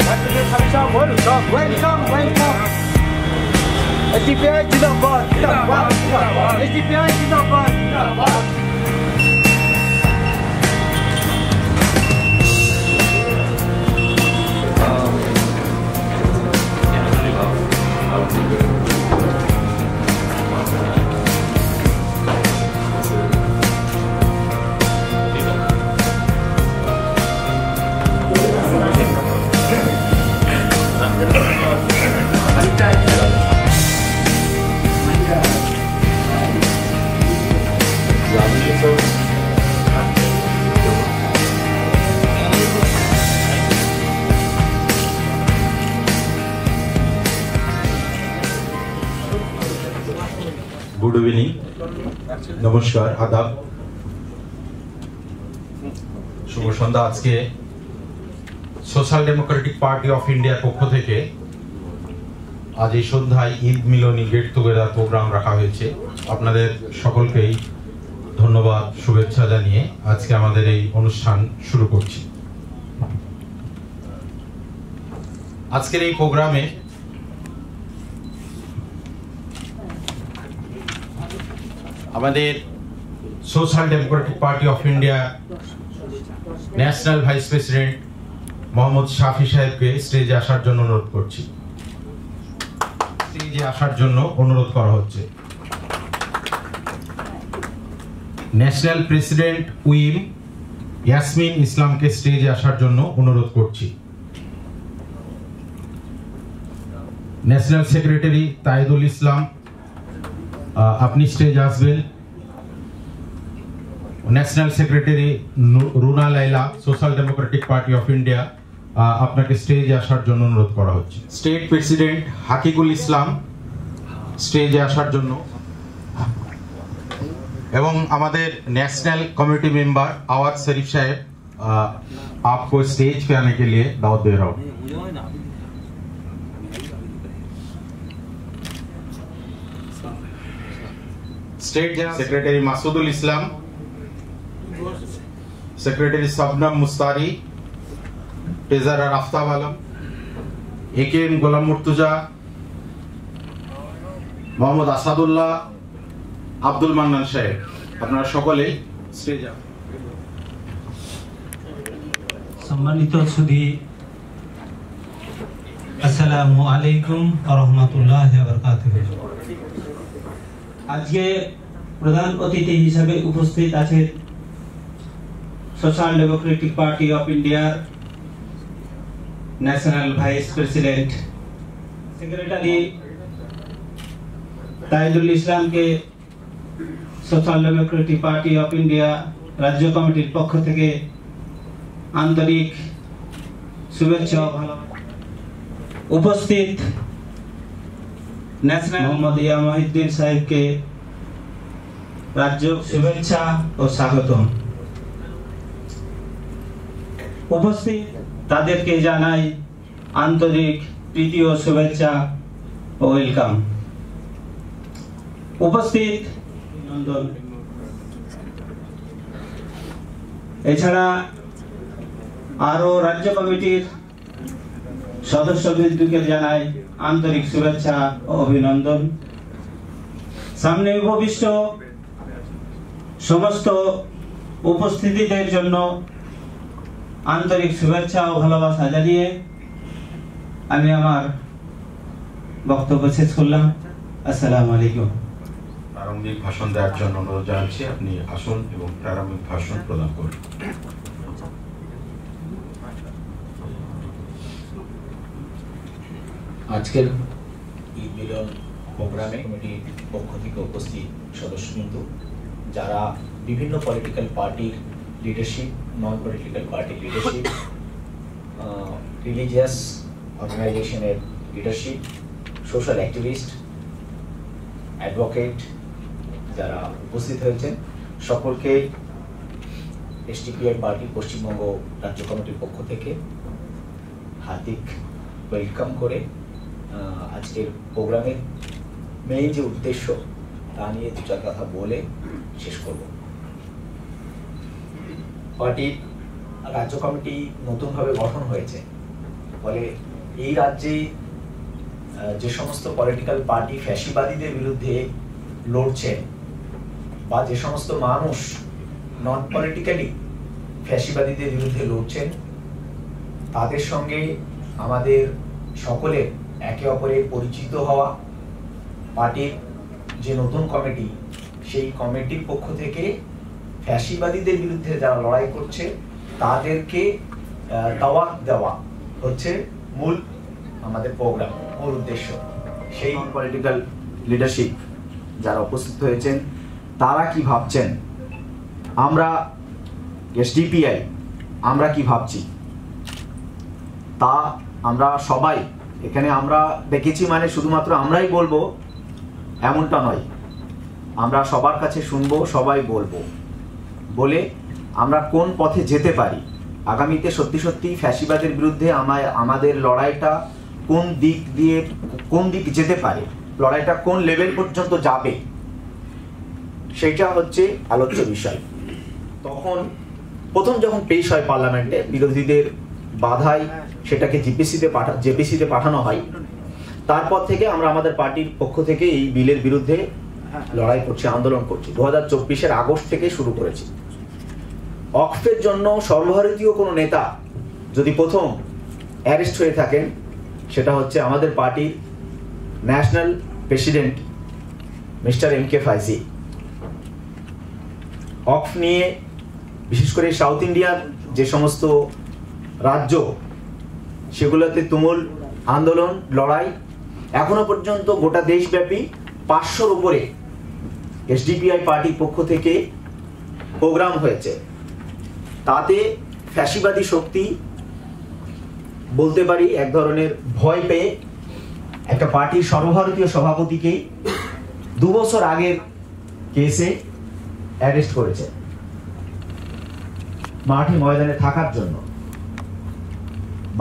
Welcome. SDPI Zindabad. SDPI Zindabad. Good evening, नमस्कार, आदाब, शुभ सन्ध्या। आज के social democratic party of India पक्ष থেকে আজ এই সন্ধ্যায় ঈদ মিলনী গেট টুগেদার প্রোগ্রাম রাখা হয়েছে। আপনাদের সকলকেই ধন্যবাদ, শুভেচ্ছা জানিয়ে আজকে আমাদের এই অনুষ্ঠান শুরু করছি। আজকের এই প্রোগ্রামে আমাদের Social Democratic Party of India national vice president Mohammad Shafi সাহেবকে স্টেজে আসার জন্য অনুরোধ করছি। স্টেজে আসার জন্য অনুরোধ করা হচ্ছে। ন্যাশনাল প্রেসিডেন্ট উইম ইয়াসমিন ইসলামকে স্টেজে আসার জন্য অনুরোধ করছি। ন্যাশনাল সেক্রেটারি তাইদুল ইসলাম, আপনি স্টেজে আসবেন। National secretary Runa Laila, social Democratic Party of India, আপনাকে স্টেজে আসার জন্য অনুরোধ করা হচ্ছে। স্টেট প্রেসিডেন্ট হাকিকুল ইসলাম স্টেজে আসার জন্য, এবং আমাদের नेशनल कमेटी मेंबर आवाज शरीफ साहब, आपको स्टेज पे आने के लिए दावत दे रहा हूँ। स्टेट सेक्रेटरी मासूदुल इस्लाम, सेक्रेटरी सबनम मुस्तारी, ट्रेजरर आफ्ताब आलम, एकेएम गोलाम मुर्तजा, मोहम्मद आसादुल्लाह, আব্দুল মান্নান সাহেব, আপনারা সকলেই স্টেজে। সম্মানিত সুধী, আসসালামু আলাইকুম ওয়া রাহমাতুল্লাহি ওয়া বারাকাতুহু। আজকে প্রধান অতিথি হিসেবে উপস্থিত আছেন সোশ্যাল ডেমোক্রেটিক পার্টি অফ ইন্ডিয়ার national vice president secretary Taidul ইসলামকে social Democratic Party of India রাজ্য কমিটির পক্ষ থেকে আন্তরিক শুভেচ্ছা ও ভালোবাসা। উপস্থিত ন্যাশনাল মোহাম্মদ ইয়া মহিউদ্দিন সাহেবকে রাজ্য শুভেচ্ছা ও স্বাগতম। উপস্থিত তাদেরকে জানাই আন্তরিক প্রীতি ও শুভেচ্ছা ও ওয়েলকাম। উপস্থিত এছাড়া আরো রাজ্য কমিটির সদস্যবৃন্দকে জানাই আন্তরিক শুভেচ্ছা ও অভিনন্দন। সামনে উপবিষ্ট সমস্ত উপস্থিতিদের জন্য আন্তরিক শুভেচ্ছা ও ভালোবাসা জানিয়ে আমি আমার বক্তব্য শেষ করলাম। আসসালামু আলাইকুম। প্রারম্ভিক ভাষণ দেওয়ার জন্য অনুরোধ জানাচ্ছি, আপনি আসুন এবং প্রারম্ভিক ভাষণ প্রদান করুন। আজকের ঈদ মিলন প্রোগ্রামে কমিটির পক্ষ থেকে উপস্থিত সদস্যবৃন্দ, যারা বিভিন্ন পলিটিক্যাল পার্টির লিডারশিপ, নন পলিটিক্যাল পার্টির লিডারশিপ, রিলিজিয়াস অর্গানাইজেশনের লিডারশিপ, সোশ্যাল অ্যাক্টিভিস্ট, অ্যাডভোকেট যারা উপস্থিত হয়েছেন, সকলকে এসডিপিআই পার্টি পশ্চিমবঙ্গ রাজ্য কমিটির পক্ষ থেকে হার্দিক ওয়েলকাম করে আজকের প্রোগ্রামের মেইন যে উদ্দেশ্য তা নিয়ে দু চার কথা বলে শেষ করব। পার্টির রাজ্য কমিটি নতুনভাবে গঠন হয়েছে, ফলে এই রাজ্যে যে সমস্ত পলিটিক্যাল পার্টি ফ্যাসিবাদীদের বিরুদ্ধে লড়ছেন বা যে সমস্ত মানুষ নন পলিটিক্যালি ফ্যাসিবাদীদের বিরুদ্ধে লড়ছেন, তাদের সঙ্গে আমাদের সকলের একে অপরের পরিচিত হওয়া, পার্টির যে নতুন কমিটি সেই কমিটির পক্ষ থেকে ফ্যাসিবাদীদের বিরুদ্ধে যারা লড়াই করছে তাদেরকে দাওয়াত দেওয়া হচ্ছে মূল আমাদের প্রোগ্রাম, মূল উদ্দেশ্য। সেই পলিটিক্যাল লিডারশিপ যারা উপস্থিত হয়েছেন তারা কি ভাবছেন, আমরা এসডিপিআই আমরা কি ভাবছি, তা আমরা সবাই এখানে আমরা দেখেছি, মানে শুধুমাত্র আমরাই বলবো এমনটা নয়, আমরা সবার কাছে শুনবো, সবাই বলবো, বলে আমরা কোন পথে যেতে পারি, আগামীতে সত্যি সত্যি ফ্যাসিবাদের বিরুদ্ধে আমাদের লড়াইটা কোন দিক যেতে পারে, লড়াইটা কোন লেভেল পর্যন্ত যাবে, সেটা হচ্ছে আলোচ্য বিষয়। তখন প্রথম যখন পেশ হয় পার্লামেন্টে, বিরোধীদের বাধায় সেটাকে জেপিসিতে পাঠানো হয়, তারপর থেকে আমরা আমাদের পার্টির পক্ষ থেকে এই বিলের বিরুদ্ধে লড়াই করছি, আন্দোলন করছি। 2024-এর আগস্ট থেকে শুরু করেছি। অক্ফের জন্য সর্বভারতীয় কোনো নেতা যদি প্রথম অ্যারেস্ট হয়ে থাকেন, সেটা হচ্ছে আমাদের পার্টির national president mister MK Faizi. অক্ফ নিয়ে বিশেষ করে সাউথ ইন্ডিয়ার যে সমস্ত রাজ্য, সেগুলোতে তুমুল আন্দোলন, লড়াই, এখনো পর্যন্ত গোটা দেশব্যাপী 500-র উপরে এসডিপিআই পার্টির পক্ষ থেকে প্রোগ্রাম হয়েছে। তাতে ফ্যাসিবাদী শক্তি বলতে পারি এক ধরনের ভয় পেয়ে একটা পার্টির সর্বভারতীয় সভাপতিকে 2 বছর আগের কেসে অ্যারেস্ট করেছে মাঠে ময়দানে থাকার জন্য।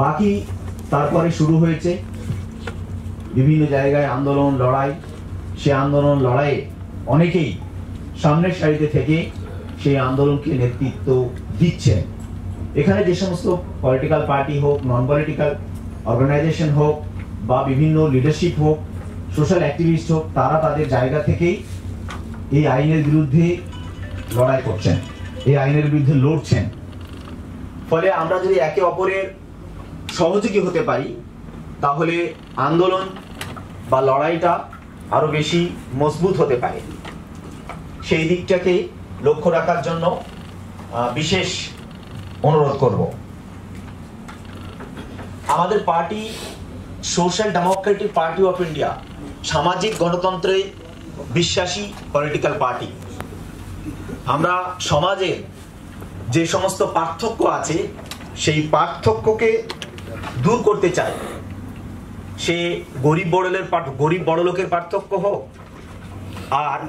বাকি তারপরে শুরু হয়েছে বিভিন্ন জায়গায় আন্দোলন, লড়াই। সে আন্দোলন লড়াইয়ে অনেকেই সামনের সারিতে থেকে সেই আন্দোলনকে নেতৃত্ব দিচ্ছেন। এখানে যে সমস্ত পলিটিক্যাল পার্টি হোক, নন পলিটিক্যাল অর্গানাইজেশন হোক, বা বিভিন্ন লিডারশিপ হোক, সোশ্যাল অ্যাক্টিভিস্ট হোক, তারা তাদের জায়গা থেকেই এই আইনের বিরুদ্ধে লড়াই করছেন, এই আইনের বিরুদ্ধে লড়ছেন। ফলে আমরা যদি একে অপরের সহযোগী হতে পারি, তাহলে আন্দোলন বা লড়াইটা আরো বেশি মজবুত হতে পারে। সেই দিকটাকে লক্ষ্য রাখার জন্য বিশেষ অনুরোধ করব। আমাদের party social Democratic Party of India সামাজিক গণতন্ত্রে বিশ্বাসী পলিটিক্যাল পার্টি। আমরা সমাজের যে সমস্ত পার্থক্য আছে সেই পার্থক্যকে দূর করতে চাই। সে গরিব বড়লোকের পার্থক্য হোক, আর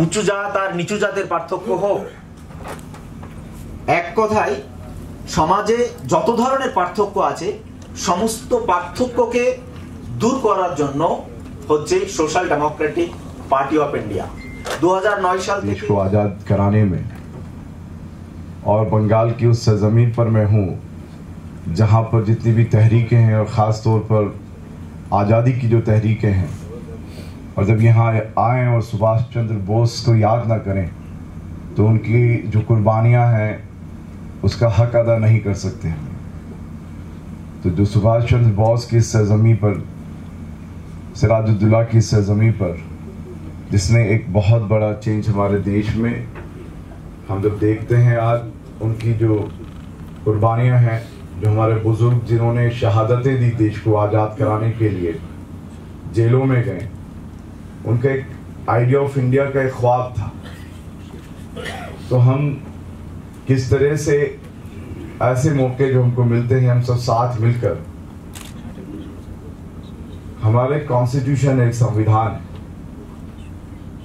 উঁচু জাত আর নিচু জাতের পার্থক্য হোক, এক কথায় সমাজে যত ধরনের পার্থক্য আছে সমস্ত পার্থক্যকে দূর করার জন্য হচ্ছে social Democratic party of India 2009 साल देश को आज़ाद कराने में, और बंगाल की उस सरजमीन पर मैं हूँ जहाँ पर जितनी भी तहरीकें हैं, और ख़ास तौर पर आज़ादी की जो तहरीकें हैं, और जब यहाँ आएँ और सुभाष चंद्र बोस को याद ना करें तो उनकी जो कुर्बानियाँ हैं उसका हक अदा नहीं कर सकते। तो जो सुभाष चंद्र बोस की सरजमीन पर, सिराजुद्दौला की सरजमीन पर, जिसने एक बहुत बड़ा चेंज हमारे देश में, हम जब देखते हैं आज उनकी जो कुर्बानियाँ हैं, जो हमारे बुजुर्ग जिन्होंने शहादतें दी देश को आज़ाद कराने के लिए, जेलों में गए, उनका एक आइडिया ऑफ इंडिया का एक ख्वाब था। तो हम किस तरह से ऐसे मौके जो हमको मिलते हैं, हम सब साथ मिलकर, हमारे कॉन्स्टिट्यूशन एक संविधान है,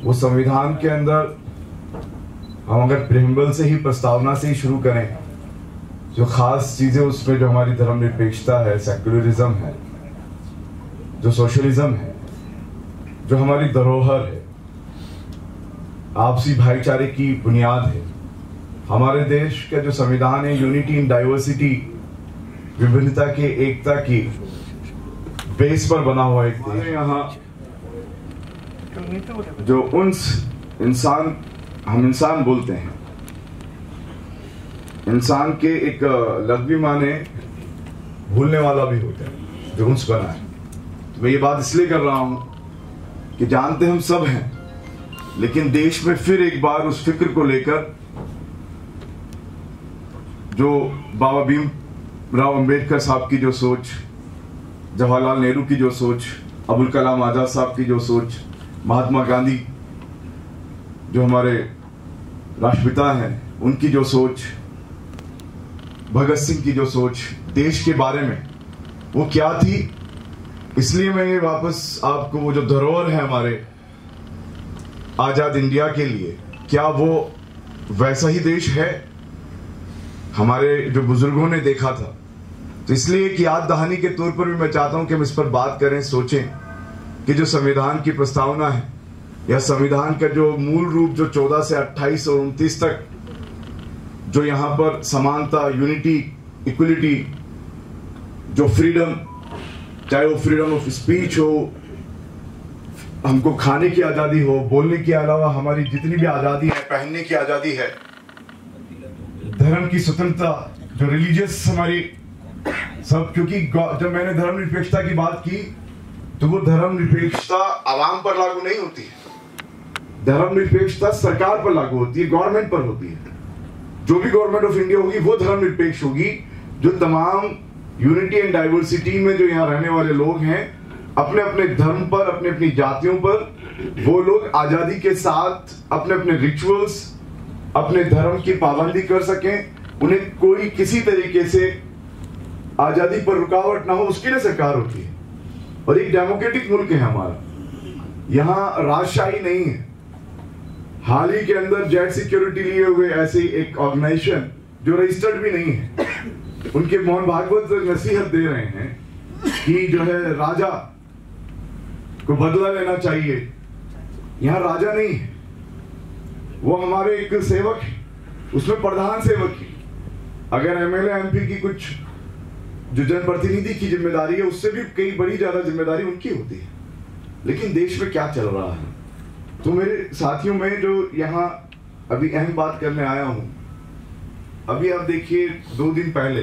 वो संविधान के अंदर हम अगर प्रियम्बल से ही, प्रस्तावना से ही शुरू करें, जो खास चीजें उसमें, जो हमारी धर्मनिरपेक्षता है, सेक्युलरिज्म है, जो सोशलिज्म है, जो हमारी धरोहर है, आपसी भाईचारे की बुनियाद है, हमारे देश का जो संविधान है यूनिटी इन डाइवर्सिटी, विभिन्नता के एकता की बेस पर बना हुआ एक देश। यहाँ जो हम इंसान बोलते हैं, इंसान के एक लफ्ज़ी माने भूलने वाला भी होता है जो उन्स बना है। तो मैं ये बात इसलिए कर रहा हूं कि जानते हम सब हैं, लेकिन देश में फिर एक बार उस फिक्र को लेकर जो बाबा भीमराव अंबेडकर साहब की जो सोच, जवाहरलाल नेहरू की जो सोच, अबुल कलाम आजाद साहब की जो सोच, महात्मा गांधी जो हमारे राष्ट्रपिता हैं उनकी जो सोच, भगत सिंह की जो सोच देश के बारे में, वो क्या थी। इसलिए मैं ये वापस आपको वो जो धरोहर है हमारे आजाद इंडिया के लिए, क्या वो वैसा ही देश है हमारे जो बुजुर्गों ने देखा था। तो इसलिए एक याद दहानी के तौर पर भी मैं चाहता हूं कि हम इस पर बात करें, सोचें कि जो संविधान की प्रस्तावना है या संविधान का जो मूल रूप जो 14 से 28 और 29 तक जो यहां पर समानता, यूनिटी, इक्वलिटी, जो फ्रीडम, चाहे वो फ्रीडम ऑफ स्पीच हो, हमको खाने की आजादी हो, बोलने के अलावा हमारी जितनी भी आजादी है, पहनने की आजादी है, धर्म की स्वतंत्रता, जो रिलीजियस हमारी सब, क्योंकि जब मैंने धर्मनिरपेक्षता की बात की तो वो धर्मनिरपेक्षता आवाम पर लागू नहीं होती है, धर्मनिरपेक्षता सरकार पर लागू होती है, गवर्नमेंट पर होती है। जो भी गवर्नमेंट ऑफ इंडिया होगी वो धर्मनिरपेक्ष होगी, जो तमाम यूनिटी एंड डाइवर्सिटी में जो यहाँ रहने वाले लोग हैं, अपने अपने धर्म पर, अपने अपनी जातियों पर वो लोग आजादी के साथ अपने अपने रिचुअल्स, अपने धर्म की पाबंदी कर सकें, उन्हें कोई किसी तरीके से आजादी पर रुकावट ना हो, उसके लिए सरकार होती है। और एक डेमोक्रेटिक मुल्क है हमारा, यहाँ राजशाही नहीं है। हाल ही के अंदर जेट सिक्योरिटी लिए हुए ऐसी एक ऑर्गेनाइजेशन जो रजिस्टर्ड भी नहीं है, उनके मोहन भागवत नसीहत दे रहे हैं कि जो है राजा को बदला लेना चाहिए। यहाँ राजा नहीं है, वो हमारे एक सेवक है, उसमें प्रधान सेवक है। अगर एमएलए एमपी की कुछ जो जनप्रतिनिधि की जिम्मेदारी है, उससे भी कई बड़ी ज्यादा जिम्मेदारी उनकी होती है। लेकिन देश में क्या चल रहा है, तो मेरे साथियों में जो यहाँ अभी अहम बात करने आया हूं, अभी आप देखिए 2 दिन पहले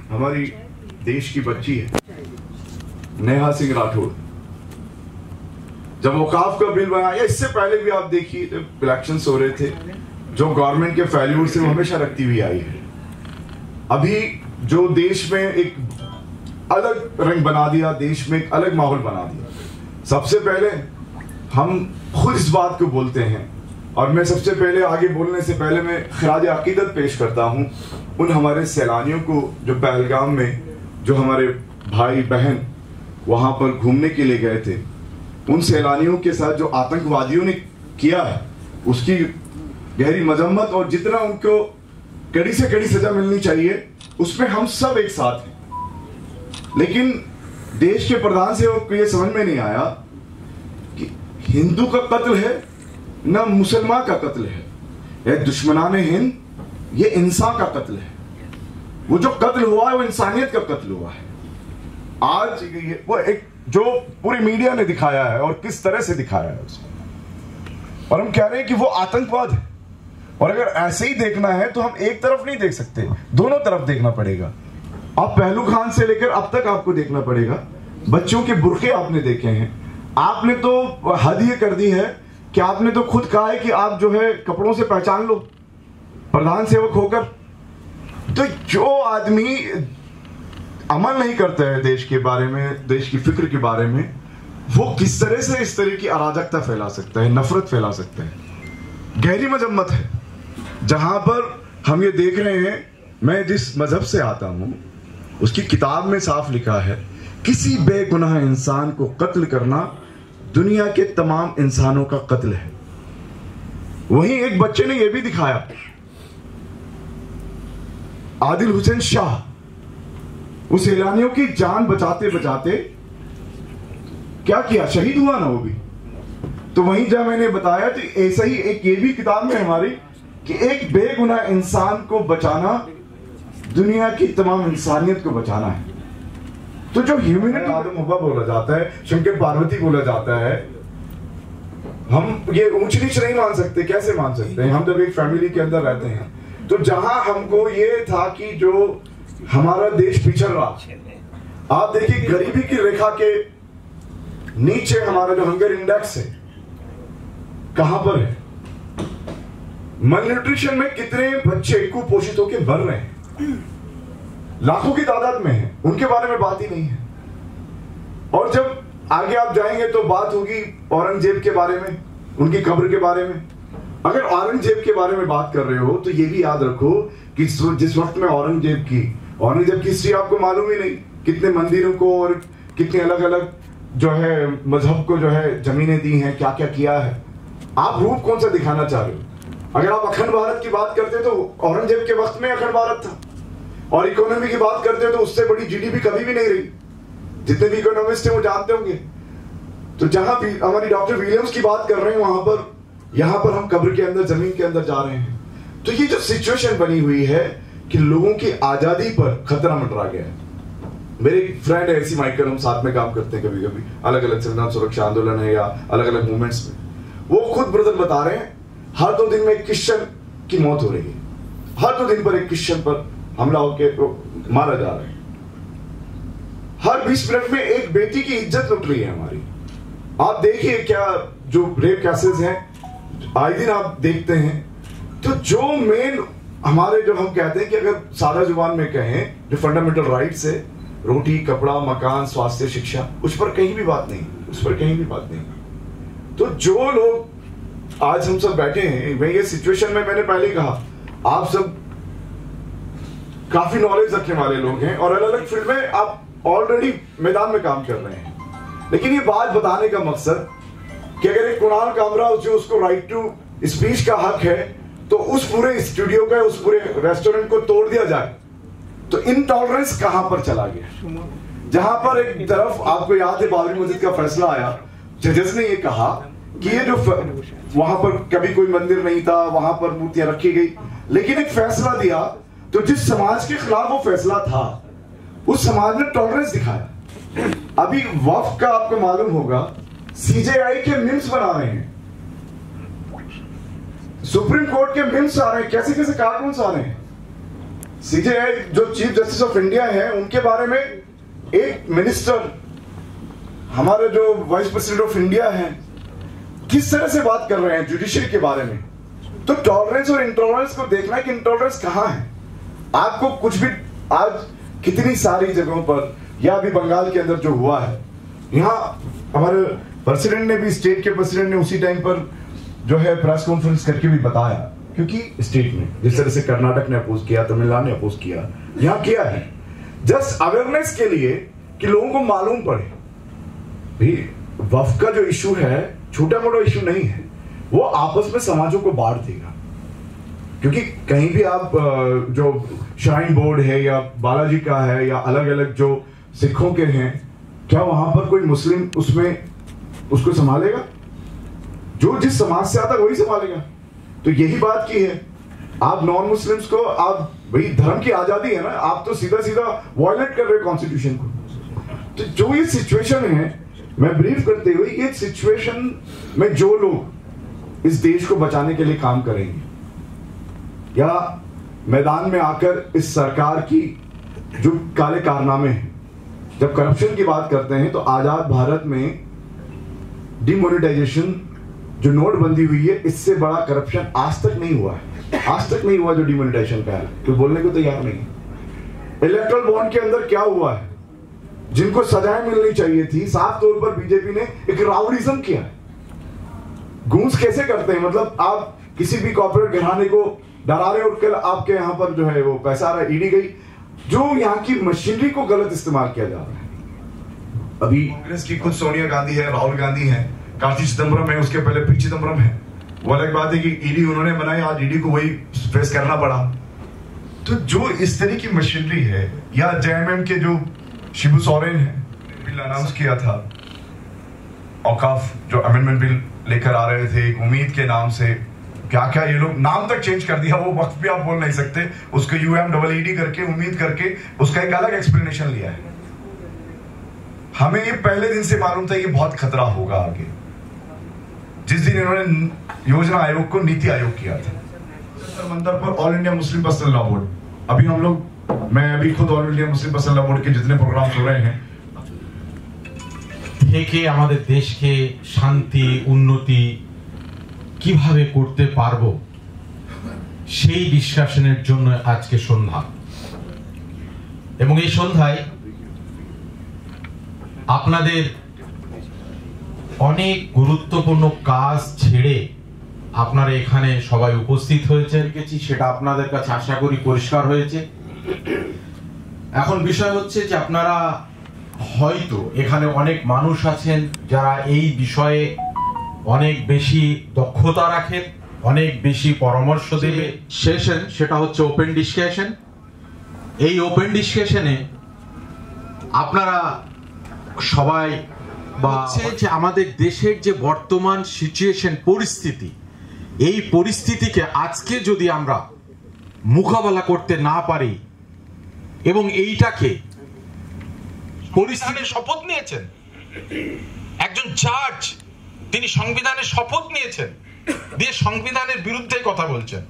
हमारी देश की बच्ची है नेहा सिंह राठौड़, जब औकाफ का बिल बनाया, इससे पहले भी आप देखिए जब इलेक्शंस हो रहे थे, जो गवर्नमेंट के फेल्यूर से वो हमेशा रखती हुई आई है। अभी जो देश में एक अलग रंग बना दिया, देश में एक अलग माहौल बना दिया। सबसे पहले हम खुद इस बात को बोलते हैं, और मैं सबसे पहले आगे बोलने से पहले मैं खराज अकीदत पेश करता हूं उन हमारे सैलानियों को जो पहलगाम में जो हमारे भाई बहन वहां पर घूमने के लिए गए थे, उन सैलानियों के साथ जो आतंकवादियों ने किया है उसकी गहरी मजम्मत, और जितना उनको कड़ी से कड़ी सजा मिलनी चाहिए उसमें हम सब एक साथ हैं। लेकिन देश के प्रधान सेवक को यह समझ में नहीं आया कि हिंदू का कत्ल है न मुसलमान का कत्ल है, यह दुश्मनाने हिंद, ये इंसान का कत्ल है। वो जो कत्ल हुआ है वो इंसानियत का कत्ल हुआ है। आज वो एक जो पूरी मीडिया ने दिखाया है और किस तरह से दिखाया है उसको, और हम कह रहे हैं कि वो आतंकवाद है। और अगर ऐसे ही देखना है तो हम एक तरफ नहीं देख सकते, दोनों तरफ देखना पड़ेगा। आप पहलू खान से लेकर अब तक आपको देखना पड़ेगा। बच्चों के बुरखे आपने देखे हैं, आपने तो हद ये कर दी है कि आपने तो खुद कहा है कि आप जो है कपड़ों से पहचान लो प्रधान सेवक होकर। तो जो आदमी अमल नहीं करता है देश के बारे में, देश की फिक्र के बारे में, वो किस तरह से इस तरह की अराजकता फैला सकता है, नफरत फैला सकता है। गहरी मजम्मत है। जहां पर हम ये देख रहे हैं, मैं जिस मजहब से आता हूं उसकी किताब में साफ लिखा है, किसी बेगुनाह इंसान को कत्ल करना दुनिया के तमाम इंसानों का कत्ल है। वहीं एक बच्चे ने यह भी दिखाया, आदिल हुसैन शाह, उस सैलानियों की जान बचाते बचाते क्या किया, शहीद हुआ ना वो भी। तो वहीं जब मैंने बताया तो ऐसा ही एक ये भी किताब में हमारी कि एक बेगुनाह इंसान को बचाना दुनिया की तमाम इंसानियत को बचाना है। तो जो ह्यूमैनिटी आदम हव्वा बोला जाता है, शंकर पार्वती बोला जाता है, हम ये ऊंच नीच नहीं मान सकते। कैसे मान सकते हैं? हम जब एक फैमिली के अंदर रहते हैं तो जहां हमको ये था कि जो हमारा देश पिछड़ रहा, आप देखिए गरीबी की रेखा के नीचे हमारा जो हंगर इंडेक्स है कहां पर है? मलन्यूट्रिशन में कितने बच्चे कुपोषित होकर मर रहे हैं, लाखों की तादाद में है, उनके बारे में बात ही नहीं है। और जब आगे आप जाएंगे तो बात होगी औरंगजेब के बारे में, उनकी कब्र के बारे में। अगर औरंगजेब के बारे में बात कर रहे हो तो ये भी याद रखो कि जिस वक्त में औरंगजेब की हिस्ट्री आपको मालूम ही नहीं, कितने मंदिरों को और कितने अलग अलग जो है मजहब को जो है जमीनें दी हैं, क्या क्या किया है। आप रूप कौन सा दिखाना चाह रहे हो? अगर आप अखंड भारत की बात करते तो औरंगजेब के वक्त में अखंड भारत था, और इकोनॉमी की बात करते हो तो उससे बड़ी जीडीपी कभी भी नहीं रही। जितने भी इकोनॉमिस्ट हैं वो जानते होंगे। तो जहां भी हमारी डॉक्टर विलियम्स की बात कर रहे हैं, वहां पर यहां पर हम कब्र के अंदर, जमीन के अंदर जा रहे हैं। तो ये जो सिचुएशन बनी हुई है कि लोगों की आजादी पर खतरा मंडरा गया है। मेरे एक फ्रेंड है एसी माइकल, हम साथ में काम करते हैं कभी कभी, अलग अलग संविधान सुरक्षा आंदोलन है या अलग अलग मूवमेंट्स में। वो खुद ब्रदर बता रहे हैं हर 2 दिन में एक क्रिश्चियन की मौत हो रही है, हर 2 दिन पर एक क्रिश्चियन पर हमला होकर मारा जा रहा है। हर 20 मिनट में एक बेटी की इज्जत लुट रही है हमारी। आप देखिए क्या जो रेप केसेस हैं आए दिन आप देखते हैं। तो जो मेन हमारे जो हम कहते हैं कि अगर सादा जुबान में कहें जो फंडामेंटल राइट्स है, रोटी, कपड़ा, मकान, स्वास्थ्य, शिक्षा, उस पर कहीं भी बात नहीं, उस पर कहीं भी बात नहीं। तो जो लोग आज हम सब बैठे हैं, मैं ये सिचुएशन में मैंने पहले ही कहा, आप सब काफी नॉलेज रखने वाले लोग हैं और अलग अलग फील्ड में आप ऑलरेडी मैदान में काम कर रहे हैं। लेकिन ये बात बताने का मकसद कि अगर एक कुणाल कामरा जो उसको राइट टू स्पीच का हक है, तो उस पूरे स्टूडियो का, उस पूरे रेस्टोरेंट को तोड़ दिया जाए, तो इनटॉलरेंस कहां पर चला गया? जहां पर एक तरफ आपको याद है बाबरी मस्जिद का फैसला आया, जजेस ने ये कहा कि ये जो वहां पर कभी कोई मंदिर नहीं था, वहां पर मूर्तियां रखी गई, लेकिन एक फैसला दिया तो जिस समाज के खिलाफ वो फैसला था उस समाज ने टॉलरेंस दिखाया। अभी वक्फ का आपको मालूम होगा सीजेआई के मिम्स बना रहे हैं, सुप्रीम कोर्ट के मिम्स आ रहे हैं, कैसे कैसे कार्टून्स आ रहे हैं। सीजेआई जो चीफ जस्टिस ऑफ इंडिया है उनके बारे में एक मिनिस्टर, हमारे जो वाइस प्रेसिडेंट ऑफ इंडिया है, किस तरह से बात कर रहे हैं जुडिशरी के बारे में। तो टॉलरेंस और इंटॉलरेंस को देखना है कि इंटॉलरेंस कहां है। आपको कुछ भी आज कितनी सारी जगहों पर, या अभी बंगाल के अंदर जो हुआ है, यहाँ हमारे प्रेसिडेंट ने भी, स्टेट के प्रेसिडेंट ने उसी टाइम पर जो है प्रेस कॉन्फ्रेंस करके भी बताया, क्योंकि स्टेट में जिस तरह से कर्नाटक ने अपोज किया, तमिलनाडु ने अपोज किया, यहाँ किया है जस्ट अवेयरनेस के लिए कि लोगों को मालूम पड़े भी वक्फ का जो इशू है छोटा मोटा इशू नहीं है, वो आपस में समाजों को बांट देगा। क्योंकि कहीं भी आप जो श्राइन बोर्ड है या बालाजी का है या अलग अलग जो सिखों के हैं, क्या वहां पर कोई मुस्लिम उसमें उसको संभालेगा? जो जिस समाज से आता वही संभालेगा। तो यही बात की है, आप नॉन मुस्लिम्स को, आप भाई धर्म की आजादी है ना, आप तो सीधा सीधा वायलेट कर रहे हो कॉन्स्टिट्यूशन को। तो जो ये सिचुएशन है, मैं ब्रीफ करते हुए, ये सिचुएशन में जो लोग इस देश को बचाने के लिए काम करेंगे या मैदान में आकर इस सरकार की जो काले कारनामे हैं, जब करप्शन की बात करते हैं तो आजाद भारत में डिमोनेटाइजेशन जो नोटबंदी हुई है, इससे बड़ा करप्शन आज तक नहीं हुआ है, आज तक नहीं हुआ जो डिमोनेटाइजेशन का है। तो बोलने को तैयार नहीं। इलेक्ट्रल बॉन्ड के अंदर क्या हुआ है, जिनको सजाएं मिलनी चाहिए थी, साफ तौर पर बीजेपी ने एक राउडिज्म किया है। गूंज कैसे करते हैं, मतलब आप किसी भी कॉर्पोरेट घराने को डरा रहे और कल आपके यहां पर जो है वो पैसा आ रहा है, ईडी गई, जो यहाँ की मशीनरी को गलत इस्तेमाल किया जा रहा है। अभी कांग्रेस की खुद सोनिया गांधी है, राहुल गांधी है, कार्ति चिदम्बरम है, उसके पहले पी चिदम्बरम है। वो अलग बात है कि ईडी उन्होंने बनाई, आज ईडी को वही फेस करना पड़ा। तो जो इस तरह की मशीनरी है, या जेएमएम के जो शिबू सोरेन है, बिल अनाउंस किया था, औकाफ जो अमेंडमेंट बिल लेकर आ रहे थे एक उम्मीद के नाम से, क्या क्या ये लोग नाम तक चेंज कर दिया, वो वक्त भी आप बोल नहीं सकते, उसको UMEED करके उम्मीद करके उसका एक अलग एक्सप्लेनेशन लिया है। हमें ये पहले दिन से मालूम था कि बहुत खतरा होगा आगे। जिस दिन इन्होंने योजना आयोग को नीति आयोग किया था, मंदिर पर all India Muslim personal law board, अभी हम लोग, मैं अभी खुद all India Muslim personal law board के जितने प्रोग्राम हो रहे हैं, থেকে আমাদের দেশকে শান্তি উন্নতি কিভাবে করতে পারবো সেই ডিসকাশনের জন্য আজকে সন্ধ্যা। এবং এই সন্ধ্যায় আপনাদের অনেক গুরুত্বপূর্ণ কাজ ছেড়ে আপনারা এখানে সবাই উপস্থিত হয়েছে, সেটা আপনাদের কাছে আশা করি পরিষ্কার হয়েছে। এখন বিষয় হচ্ছে যে আপনারা হয়তো এখানে অনেক মানুষ আছেন যারা এই বিষয়ে অনেক বেশি দক্ষতা রাখেন, অনেক বেশি পরামর্শ দেবে। সেশন সেটা হচ্ছে ওপেন ডিসকাশন। এই ওপেন ডিসকাশনে আপনারা সবাই বা যে আমাদের দেশের যে বর্তমান সিচুয়েশন পরিস্থিতি, এই পরিস্থিতিকে আজকে যদি আমরা মোকাবেলা করতে না পারি এবং এইটাকে পরিস্থিতির শপথ নিয়েছেন একজন জাজ, তিনি সংবিধানের শপথ নিয়েছেন, দিয়ে সংবিধানের বিরুদ্ধে কথা বলছেন।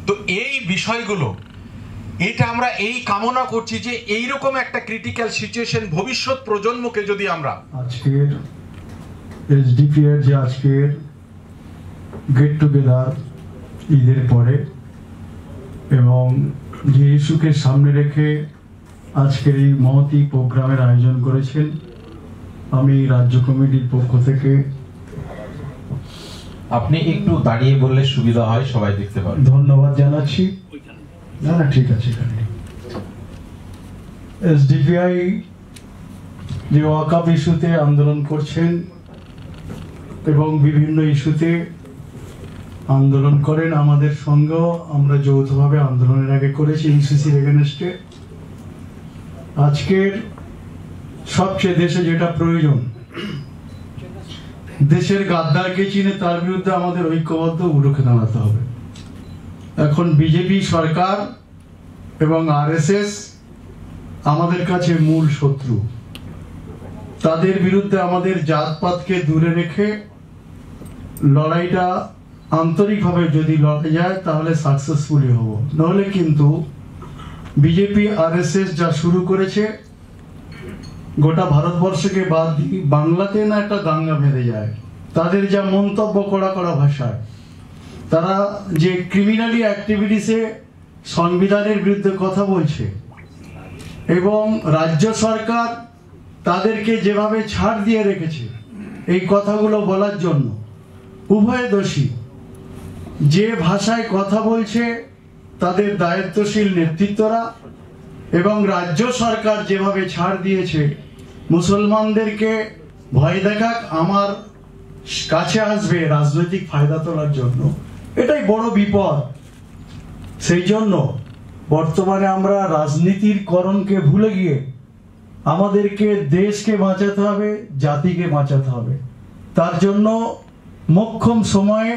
তো এই বিষয়গুলো এটা আমরা এই কামনা করছি যে এইরকম একটা ক্রিটিক্যাল সিচুয়েশন ভবিষ্যৎ প্রজন্মকে যদি আমরা আজকের এসডিপিআর যে আজকের গেট টুগেদার ঈদের পরে এবং যে ইস্যুকে সামনে রেখে আজকের এই মহতি প্রোগ্রামের আয়োজন করেছেন, আমি রাজ্য কমিটির পক্ষ থেকে, আপনি একটু দাঁড়িয়ে বললে সুবিধা হয়, সবাই দেখতে পাবে, ধন্যবাদ জানাচ্ছি। না না ঠিক আছে। এসডিপিআই যে ওয়াকফ ইস্যুতে আন্দোলন করছেন এবং বিভিন্ন ইস্যুতে আন্দোলন করেন, আমাদের সঙ্গেও আমরা যৌথভাবে আন্দোলনের আগে করেছি ইউসিসির এগেনস্টে। আজকের সবচেয়ে দেশে যেটা প্রয়োজন, দেশের গাদ্দারকে চিনে তার বিরুদ্ধে আমাদের ঐক্যবদ্ধ রুখে দাঁড়াতে হবে। এখন বিজেপি সরকার এবং RSS আমাদের কাছে মূল শত্রু। তাদের বিরুদ্ধে আমাদের জাতপাতকে দূরে রেখে লড়াইটা আন্তরিকভাবে যদি লড়া যায় তাহলে সাকসেসফুলি হব। নাহলে কিন্তু বিজেপি RSS যা শুরু করেছে, গোটা ভারতবর্ষকে বাদ দিয়ে বাংলাতে না একটা দাঙ্গা বেঁধে যায়। তাদের যা মন্তব্য কড়া কড়া ভাষায়, তারা যে ক্রিমিনালি অ্যাক্টিভিটিসে সংবিধানের বিরুদ্ধে কথা বলছে এবং রাজ্য সরকার তাদেরকে যেভাবে ছাড় দিয়ে রেখেছে এই কথাগুলো বলার জন্য, উভয় দোষী। যে ভাষায় কথা বলছে তাদের দায়িত্বশীল নেতৃত্বরা এবং রাজ্য সরকার যেভাবে ছাড় দিয়েছে মুসলমানদেরকে ভয় দেখাক, আমার কাছে আসবে রাজনৈতিক ফায়দা তোলার জন্য, এটাই বড় বিপদ। সেই জন্য বর্তমানে আমরা রাজনীতির করণকে ভুলে গিয়ে আমাদেরকে দেশকে বাঁচাতে হবে, জাতিকে বাঁচাতে হবে। তার জন্য মোক্ষম সময়ে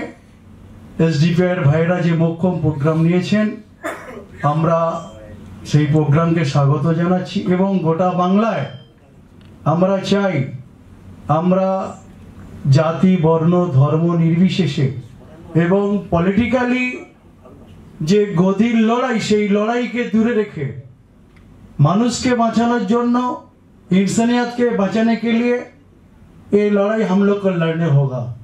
এসডিপিআর ভাইরা যে মোক্ষম প্রোগ্রাম নিয়েছেন, আমরা সেই প্রোগ্রামকে স্বাগত জানাচ্ছি এবং গোটা বাংলায় আমরা চাই আমরা জাতি বর্ণ ধর্ম নির্বিশেষে এবং পলিটিক্যালি যে গদির লড়াই, সেই লড়াইকে দূরে রেখে মানুষকে বাঁচানোর জন্য, इंसानियत के बचाने के लिए ये लड़ाई हम लोग को लड़ने होगा।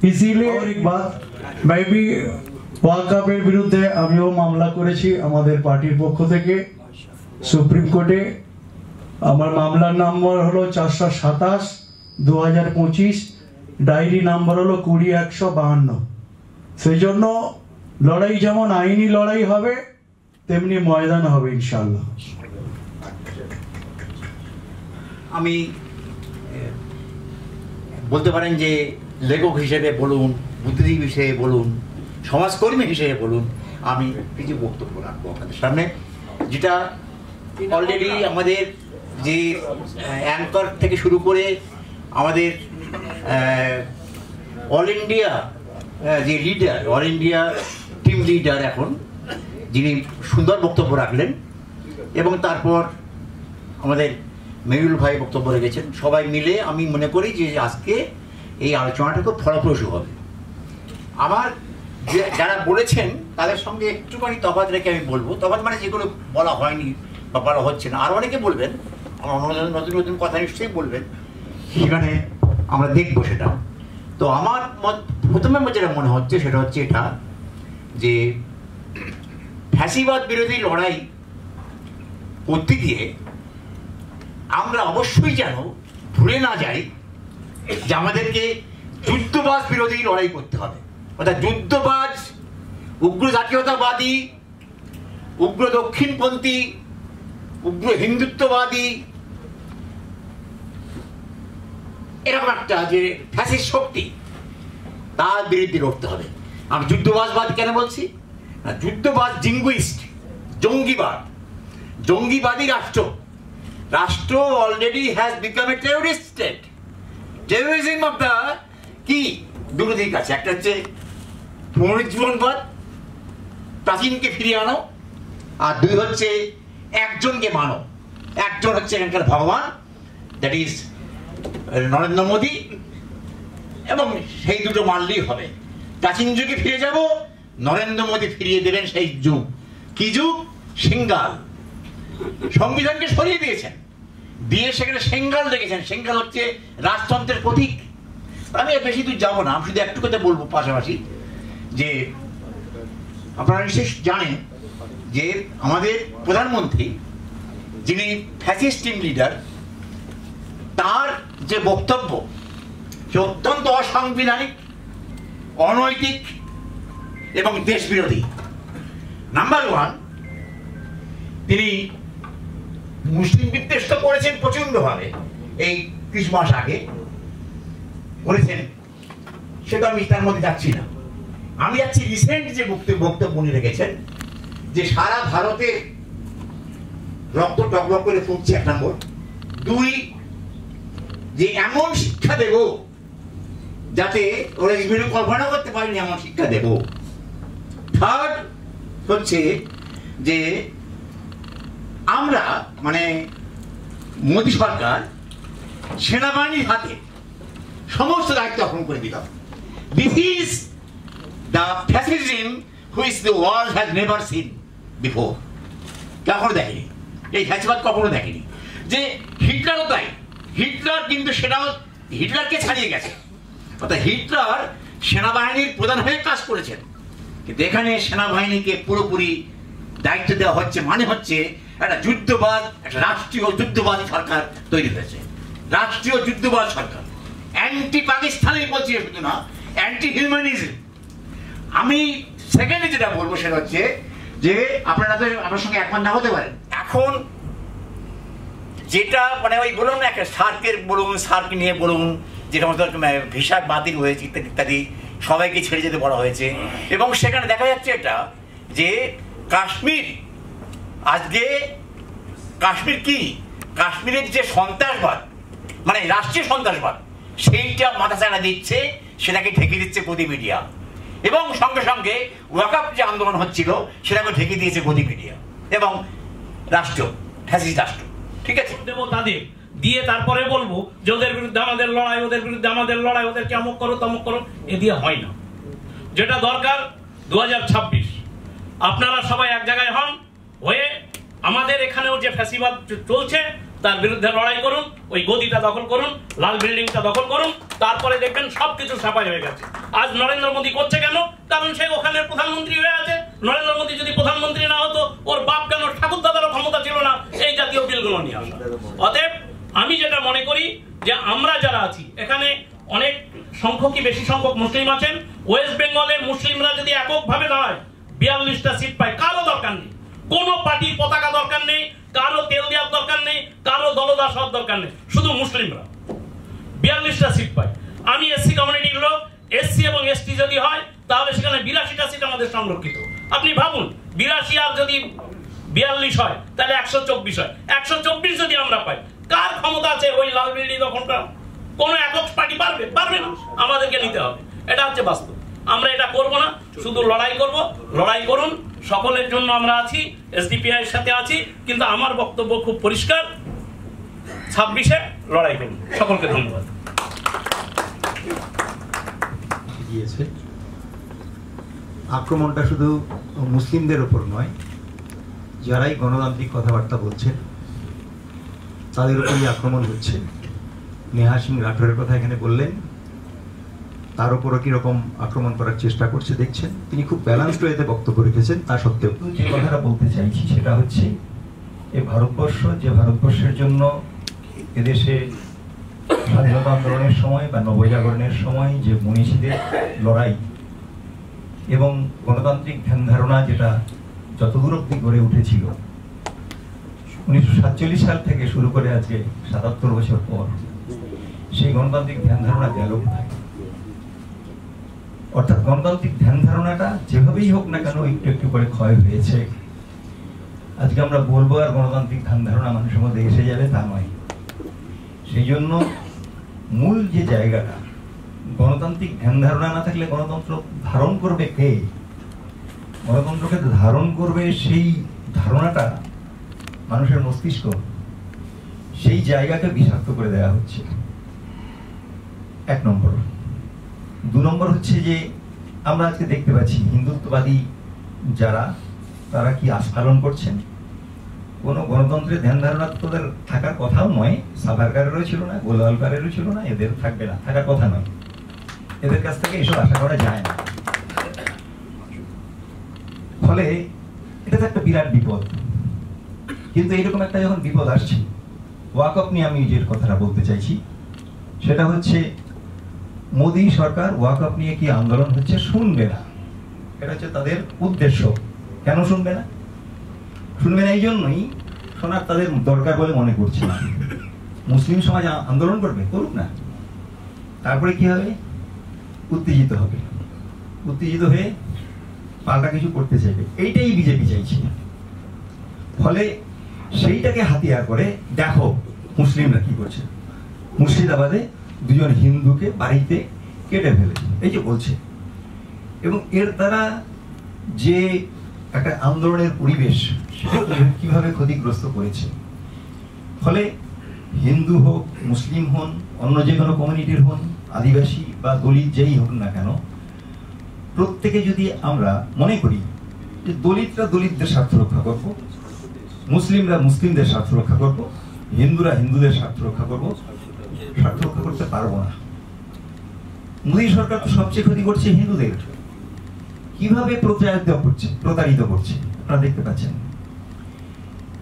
इसीलिए और एक बात, मैं भी ওয়াকফের বিরুদ্ধে আমিও মামলা করেছি আমাদের পার্টির পক্ষ থেকে সুপ্রিম কোর্টে। আমার মামলার নম্বর হলো 427/2025, ডায়েরি নাম্বার হলো 20152। সেই জন্য লড়াই যেমন আইনি লড়াই হবে তেমনি ময়দান হবে ইনশাআল্লাহ। আমি বলতে পারেন যে লেখক হিসেবে বলুন, বুদ্ধিজীবী হিসেবে বলুন, সমাজকর্মী হিসেবে বলুন, আমি কিছু বক্তব্য রাখবো আপনাদের সামনে, যেটা অলরেডি আমাদের যে অ্যাঙ্কার থেকে শুরু করে আমাদের অল ইন্ডিয়া যে leader, all India team leader এখন, যিনি সুন্দর বক্তব্য রাখলেন, এবং তারপর আমাদের মেহুল ভাই বক্তব্য রেখেছেন, সবাই মিলে আমি মনে করি যে আজকে এই আলোচনাটা খুব ফলপ্রসূ হবে। আমার যারা বলেছেন তাদের সঙ্গে একটুখানি তফাৎ রেখে আমি বলবো, তফাৎ মানে যেগুলো বলা হয়নি বা বলা হচ্ছে না, আর অনেকে বলবেন, নতুন নতুন কথা নিশ্চয়ই বলবেন, সেখানে আমরা দেখবো সেটা। তো আমার প্রথমে যেটা মনে হচ্ছে সেটা হচ্ছে এটা যে ফ্যাসিবাদ বিরোধী লড়াই করতে গিয়ে আমরা অবশ্যই যেন ভুলে না যাই যে আমাদেরকে যুদ্ধবাজ বিরোধী লড়াই করতে হবে। অর্থাৎ যুদ্ধবাজ, উগ্র জাতীয়তাবাদী, উগ্র দক্ষিণপন্থী, উগ্র হিন্দুত্ববাদী, এরকম একটা যে ফ্যাসিস্ট শক্তি, তার বিরুদ্ধে লড়তে হবে। আমি যুদ্ধবাজবাদ কেন বলছি না, যুদ্ধবাজ জিঙ্গুইস্ট, জঙ্গিবাদ, জঙ্গিবাদী রাষ্ট্র already has become a terrorist state. Terrorism of the কি দুটো দিক আছে, একটা হচ্ছে পুনরুজ্জীবনবাদ, প্রাচীনকে ফিরিয়ে আনো, আর দুই হচ্ছে একজনকে মানো। একজন হচ্ছে এখানকার ভগবান, দ্যাট ইজ নরেন্দ্র মোদী, এবং সেই দুটো মানলেই হবে। প্রাচীন যুগে ফিরে যাব, নরেন্দ্র মোদী ফিরিয়ে দেবেন সেই যুগ। কি যুগ? সিঙ্গাল। সংবিধানকে সরিয়ে দিয়েছেন, দিয়ে সেখানে সেঙ্গাল রেখেছেন। সেঙ্গাল হচ্ছে রাজতন্ত্রের প্রতীক। আমি বেশি দূর যাবো না, আমি শুধু একটু কথা বলবো পাশাপাশি, যে আপনারা নিশ্চয়ই জানেন যে আমাদের প্রধানমন্ত্রী, যিনি ফ্যাসিস্ট টিম লিডার, তার যে বক্তব্য সে অত্যন্ত অসাংবিধানিক, অনৈতিক এবং দেশ বিরোধী। নাম্বার ওয়ান, তিনি মুসলিম বিদ্বেষ তো করেছেন প্রচন্ডভাবে, এই কিছু মাস আগে করেছেন, সেটা আমি তার মধ্যে যাচ্ছি না। আমি যাচ্ছি রিসেন্ট যে বক্তব্য উনি রেখেছেন, যে সারা ভারতে রক্ত টকবক করে ফুটছে, এক নম্বর। দুই, যে এমন শিক্ষা দেব যাতে ওরা এগুলো কল্পনা করতে পারেনি, এমন শিক্ষা দেব। থার্ড হচ্ছে যে আমরা মানে মোদী সরকার সেনাবাহিনীর হাতে সমস্ত দায়িত্ব অর্পণ করে দিলাম। This is the fascism which the world has never seen before. কখনো দেখেনি এই ফ্যাসিবাদ, কখনো দেখেনি। যে হিটলারও তাই, হিটলার কিন্তু সেটাও হিটলারকে ছাড়িয়ে গেছে, অর্থাৎ হিটলার সেনাবাহিনীর প্রধান হয়ে কাজ করেছেন, কিন্তু এখানে সেনাবাহিনীকে পুরোপুরি দায়িত্ব দেওয়া হচ্ছে, মানে হচ্ছে একটা যুদ্ধবাদ, একটা রাষ্ট্রীয় যুদ্ধবাদী সরকার তৈরি হয়েছে। রাষ্ট্রীয় যুদ্ধবাদ সরকার, অ্যান্টি পাকিস্তানি বলছি শুধু না, অ্যান্টি হিউম্যানিজম। আমি সেকেন্ডে যেটা বলবো সেটা হচ্ছে যে আপনারা তো আপনার সঙ্গে একমত না হতে পারেন। এখন যেটা মানে ওই বলুন না, একটা সার্কের বলুন, সার্ক নিয়ে বলুন, যে সমস্ত ভিসা বাতিল হয়েছে ইত্যাদি ইত্যাদি, সবাইকে ছেড়ে যেতে বলা হয়েছে, এবং সেখানে দেখা যাচ্ছে এটা যে কাশ্মীর, আজকে কাশ্মীর কি, কাশ্মীরের যে সন্ত্রাসবাদ মানে রাষ্ট্রীয় সন্ত্রাসবাদ, সেইটা মাথাচাড়া দিচ্ছে, সেটাকে ঢেকে দিচ্ছে গদি মিডিয়া, এবং সঙ্গে সঙ্গে ওয়াকআপ যে আন্দোলন হচ্ছিল সেটাকে ঢেকে দিয়েছে গদি মিডিয়া এবং রাষ্ট্র, ফ্যাসিস্ট রাষ্ট্র। ঠিক আছে, দেবো তাদের দিয়ে, তারপরে বলবো যে ওদের বিরুদ্ধে আমাদের লড়াই, ওদের বিরুদ্ধে আমাদের লড়াই, ওদেরকে অমুক করো তমুক করো, এ দিয়ে হয় না। যেটা দরকার 2026 আপনারা সবাই এক জায়গায় হন, হয়ে আমাদের এখানেও যে ফ্যাসিবাদ চলছে তার বিরুদ্ধে লড়াই করুন, ওই গদিটা দখল করুন, লাল বিল্ডিংটা দখল করুন, তারপরে দেখবেন সবকিছু সাফাই হয়ে গেছে। আজ নরেন্দ্র মোদী করছে কেন? কারণ সে ওখানে প্রধানমন্ত্রী হয়ে আছে। নরেন্দ্র মোদী যদি প্রধানমন্ত্রী না হতো, ওর বাপ কেন ঠাকুর দাদারও ক্ষমতা ছিল না এই জাতীয় বিলগুলো নিয়ে আসা। অতএব আমি যেটা মনে করি যে আমরা যারা আছি এখানে, অনেক সংখ্যকই বেশি সংখ্যক মুসলিম আছেন। ওয়েস্ট বেঙ্গলের মুসলিমরা যদি এককভাবে দাঁড়ায় 42টা সিট পায়, কারো দরকার নেই, কোনো পার্টির পতাকা দরকার নেই, কারো তেল দেওয়ার দরকার নেই, কারো দলদাস হওয়ার দরকার নেই, শুধু মুসলিমরা 42টা সিট পায়। আমি এসসি কমিউনিটির লোক, এসসি এবং এসটি যদি হয় তাহলে সেখানে 82টা সিট আমাদের সংরক্ষিত। আপনি ভাবুন 82 আর যদি 42 হয় তাহলে 124 হয়। 124 যদি আমরা পাই, কার ক্ষমতা আছে ওই লাল বিল্ডিং দখলটা? কোন একক পার্টি পারবে? পারবে না, আমাদেরকে নিতে হবে। এটা হচ্ছে বাস্তব। আমরা এটা করব না, শুধু লড়াই করব। লড়াই করুন, সকলের জন্য আমরা আছি, এসডিপিআই এর সাথে আছি। কিন্তু আমার বক্তব্য খুব পরিষ্কার, 26-এ লড়াই করুন। সকলকে ধন্যবাদ। দিয়েছে আক্রমণটা শুধু মুসলিমদের ওপর নয়, যারাই গণতান্ত্রিক কথাবার্তা বলছেন তাদের উপরই আক্রমণ হচ্ছে। নেহা সিং রাঠোরের কথা এখানে বললেন, তার উপরও কীরকম আক্রমণ করার চেষ্টা করছে দেখছেন। তিনি খুব ব্যালেন্সড ওয়েতে বক্তব্য রেখেছেন। তা সত্ত্বেও যে কথাটা বলতে চাইছি সেটা হচ্ছে, এই ভারতবর্ষ যে ভারতবর্ষের জন্য এদেশে স্বাধীনতা আন্দোলনের সময় বা নবজাগরণের সময় যে মনীষীদের লড়াই এবং গণতান্ত্রিক ধ্যান ধারণা যেটা যতদূর অব্দি গড়ে উঠেছিল 1947 সাল থেকে শুরু করে আজকে 77 বছর পর, সেই গণতান্ত্রিক ধ্যান ধারণা গেল। অর্থাৎ গণতান্ত্রিক ধ্যান ধারণাটা যেভাবেই হোক না কেন একটু একটু করে ক্ষয় হয়েছে। আজকে আমরা বলবো আর গণতান্ত্রিক ধ্যান ধারণা মানুষের মধ্যে এসে যাবে তা নয়। সেই জন্য মূল যে জায়গাটা, গণতান্ত্রিক ধ্যান ধারণা না থাকলে গণতন্ত্র ধারণ করবে কে? গণতন্ত্রকে ধারণ করবে সেই ধারণাটা মানুষের মস্তিষ্ক, সেই জায়গাকে বিষাক্ত করে দেওয়া হচ্ছে, 1 নম্বর। 2 নম্বর হচ্ছে যে আমরা আজকে দেখতে পাচ্ছি হিন্দুত্ববাদী যারা, তারা কি আস্ফালন করছেন। কোনো গণতন্ত্রের ধ্যান ধারণা তাদের থাকার কথাও নয়, সাভারকারেরও ছিল না, গোলওয়ালকারেরও ছিল না, এদের থাকবে না, থাকার কথা নয়। এদের কাছ থেকে এসব আশা করা যায় না। ফলে এটা তো একটা বিরাট বিপদ। কিন্তু এরকম একটা যখন বিপদ আসছে, ওয়াকফ নিয়ে আমি যে কথাটা বলতে চাইছি সেটা হচ্ছে, মোদী সরকার ওয়াকফ নিয়ে কি আন্দোলন হচ্ছে শুনবে না, এটা হচ্ছে তাদের উদ্দেশ্য। কেন শুনবে না? শুনবে না এই জন্যই, শোনার তাদের দরকার বলে মনে করছে না। মুসলিম সমাজ আন্দোলন করবে, করুক না, তারপরে কি হবে? উত্তেজিত হবে, উত্তেজিত হয়ে পাল্টা কিছু করতে চাইবে। এইটাই বিজেপি চাইছে। ফলে সেইটাকে হাতিয়ার করে দেখো মুসলিমরা কি করছে। মুর্শিদাবাদে 2 জন হিন্দুকে বাড়িতে কেটে ফেলেছে, এই যে বলছে। এবং এর দ্বারা যে একটা আন্দোলনের পরিবেশ, সেটা কিভাবে ক্ষতিগ্রস্ত করেছে। ফলে হিন্দু হোক, মুসলিম হন, অন্য যে কোনো কমিউনিটির হন, আদিবাসী বা দলিত যেই হোক না কেন, প্রত্যেকে যদি আমরা মনে করি যে দলিতরা দলিতদের স্বার্থ রক্ষা করবো, মুসলিমরা মুসলিমদের স্বার্থ রক্ষা করবো, হিন্দুরা হিন্দুদের স্বার্থ রক্ষা করবো, স্বার্থ রক্ষা করতে পারবো না। মোদী সরকার তো সবচেয়ে ক্ষতি করছে হিন্দুদের। কিভাবে প্রতারিত করছে আপনারা দেখতে পাচ্ছেন।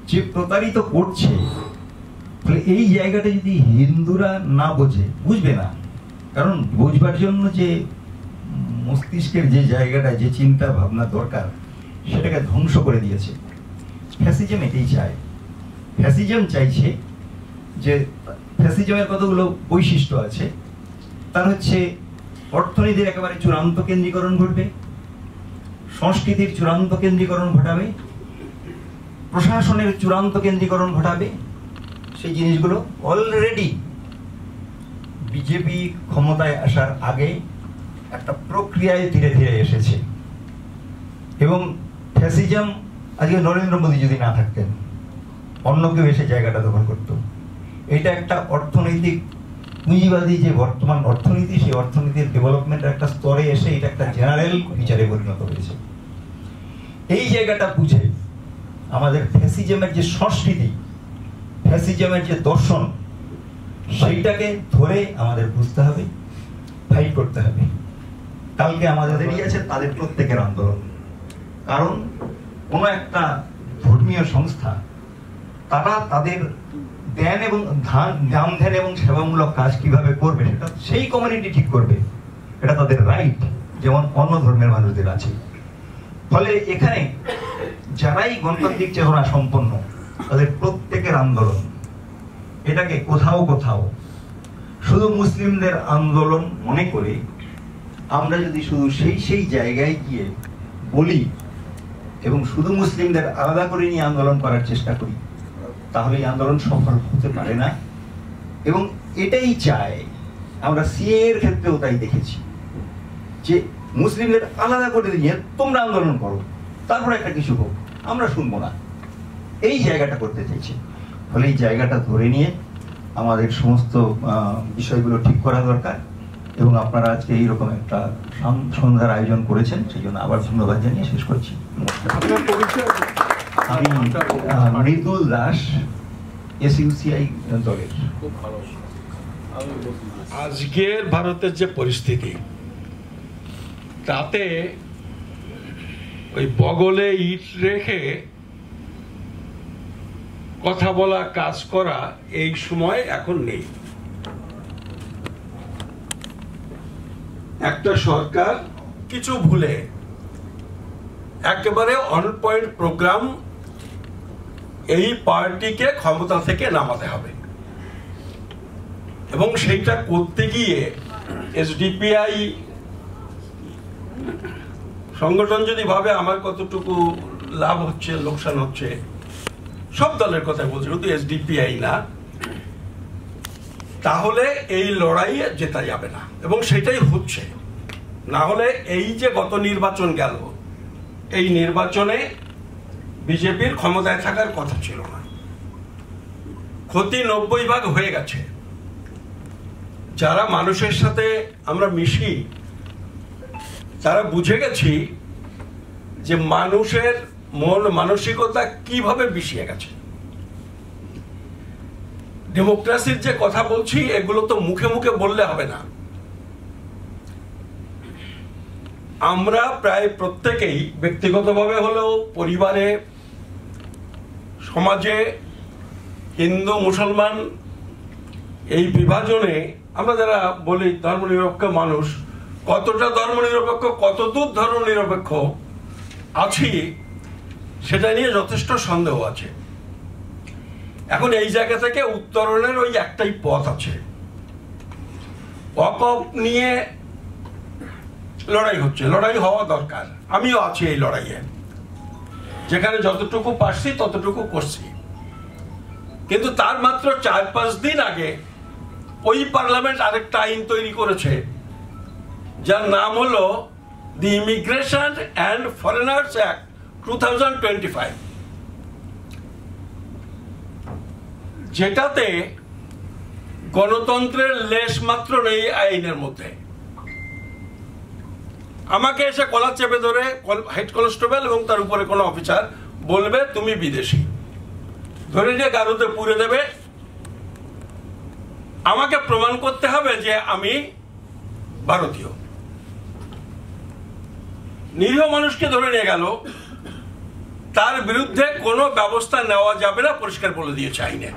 যে প্রতারিত করছে, ফলে এই জায়গাটা যদি হিন্দুরা না বোঝে, বুঝবে না। কারণ বুঝবার জন্য যে মস্তিষ্কের যে জায়গাটা, যে চিন্তা ভাবনা দরকার, সেটাকে ধ্বংস করে দিয়েছে। ফ্যাসিজম এটাই চায়। ফ্যাসিজম চাইছে যে, ফ্যাসিজমের কতগুলো বৈশিষ্ট্য আছে। তার হচ্ছে অর্থনীতির একেবারে চূড়ান্ত কেন্দ্রীকরণ ঘটবে, সংস্কৃতির চূড়ান্ত কেন্দ্রীকরণ ঘটাবে, প্রশাসনের চূড়ান্ত কেন্দ্রীকরণ ঘটাবে। সেই জিনিসগুলো অলরেডি বিজেপি ক্ষমতায় আসার আগে একটা প্রক্রিয়ায় ধীরে ধীরে এসেছে। এবং ফ্যাসিজম, আজকে নরেন্দ্র মোদী যদি না থাকতেন, অন্য কেউ এসে জায়গাটা দখল করত। এটা একটা অর্থনৈতিক পুঁজিবাদী যে বর্তমান অর্থনীতি, সেই অর্থনীতির ডেভেলপমেন্টের একটা স্তরে এসে এটা একটা জেনারেল বিচারে পরিণত হয়েছে। এই জায়গাটা বুঝে আমাদের ফ্যাসিজমের যে সংস্কৃতি, ফ্যাসিজমের যে দর্শন, সেইটাকে ধরে আমাদের বুঝতে হবে, ফাইট করতে হবে। কালকে আমাদেরই আছে তাদের প্রত্যেকের আন্দোলন। কারণ কোনো একটা ধর্মীয় সংস্থা, তারা তাদের ধ্যান এবং ধ্যান এবং সেবামূলক কাজ কিভাবে করবে, সেটা সেই কমিউনিটি ঠিক করবে। এটা তাদের রাইট, যেমন অন্য ধর্মের মানুষদের আছে। ফলে এখানে যারাই গণতান্ত্রিক চেতনা সম্পন্ন, তাদের প্রত্যেকের আন্দোলন, এটাকে কোথাও কোথাও শুধু মুসলিমদের আন্দোলন মনে করে আমরা যদি শুধু সেই জায়গায় গিয়ে বলি এবং শুধু মুসলিমদের আলাদা করে নিয়ে আন্দোলন করার চেষ্টা করি, তাহলে এই আন্দোলন সফল হতে পারে না। এবং এটাই চায়, আমরা সিএ এর ক্ষেত্রেও তাই দেখেছি যে মুসলিমদের আলাদা করে দিয়ে তোমরা আন্দোলন করো, তারপরে একটা কিছু হোক, আমরা শুনবো না, এই জায়গাটা করতে চাইছে। ফলে এই জায়গাটা ধরে নিয়ে আমাদের সমস্ত বিষয়গুলো ঠিক করা দরকার। এবং আপনারা আজকে এইরকম একটা সন্ধ্যার আয়োজন করেছেন, সেই জন্য আবার ধন্যবাদ জানিয়ে শেষ করছি। আমি মৃদুল দাস, এসইউসিআই দলের। আজকের ভারতের যে পরিস্থিতি, তাতে ওই বগলে ইট রেখে কথা বলা, কাজ করা এই সময় এখন নেই। একটা সরকার কিছু ভুলে একেবারে অন পয়েন্ট প্রোগ্রাম এই পার্টিকে ক্ষমতা থেকে নামাতে হবে, এবং সেইটা করতে গিয়ে এসডিপিআই সংগঠন যদি ভাবে আমার কতটুকু লাভ হচ্ছে, লোকসান হচ্ছে, সব দলের কথা বলছে, শুধু এসডিপিআই না, তাহলে এই লড়াইয়ে জেতা যাবে না। এবং সেটাই হচ্ছে। না হলে এই যে গত নির্বাচন গেল, এই নির্বাচনে বিজেপির ক্ষমতায় থাকার কথা ছিল না। ক্ষতি 90% হয়ে গেছে। যারা মানুষের সাথে আমরা মিশি, তারা বুঝে গেছি যে মানুষের মন মানসিকতা কিভাবে বিষিয়ে গেছে। ডেমোক্রেসির যে কথা বলছি, এগুলো তো মুখে মুখে বললে হবে না। আমরা প্রায় প্রত্যেকেই ব্যক্তিগতভাবে হলেও, পরিবারে, সমাজে, হিন্দু মুসলমান এই বিভাজনে আমরা যারা বলি ধর্মনিরপেক্ষ মানুষ, কতটা ধর্মনিরপেক্ষ, কতদূর ধর্মনিরপেক্ষ আছি, সেটা নিয়ে যথেষ্ট সন্দেহ আছে। এখন এই জায়গা থেকে উত্তরণের ওই একটাই পথ আছে। ওয়াকফ নিয়ে লড়াই হচ্ছে, লড়াই হওয়া দরকার। আমিও আছি এই লড়াইয়ে, যেখানে যতটুকু পারছি ততটুকু করছি। কিন্তু তার মাত্র 4-5 দিন আগে ওই পার্লামেন্ট আরেকটা আইন তৈরি করেছে, যার নাম হলো the immigration and foreigners act 2025, যেটাতে গণতন্ত্রের লেশ মাত্র নেই আইনের মধ্যে। আমাকে এসে কলার চেপে ধরে হেড কনস্টেবল এবং তার উপরে কোনো অফিসার বলবে তুমি বিদেশি, ধরে নিয়ে গারুতে পুরে দেবে। আমাকে প্রমাণ করতে হবে যে আমি ভারতীয়। নিরীহ মানুষকে ধরে নিয়ে গেল, তার বিরুদ্ধে কোনো ব্যবস্থা নেওয়া যাবে না, পরিষ্কার বলে দিয়েছে আইনে।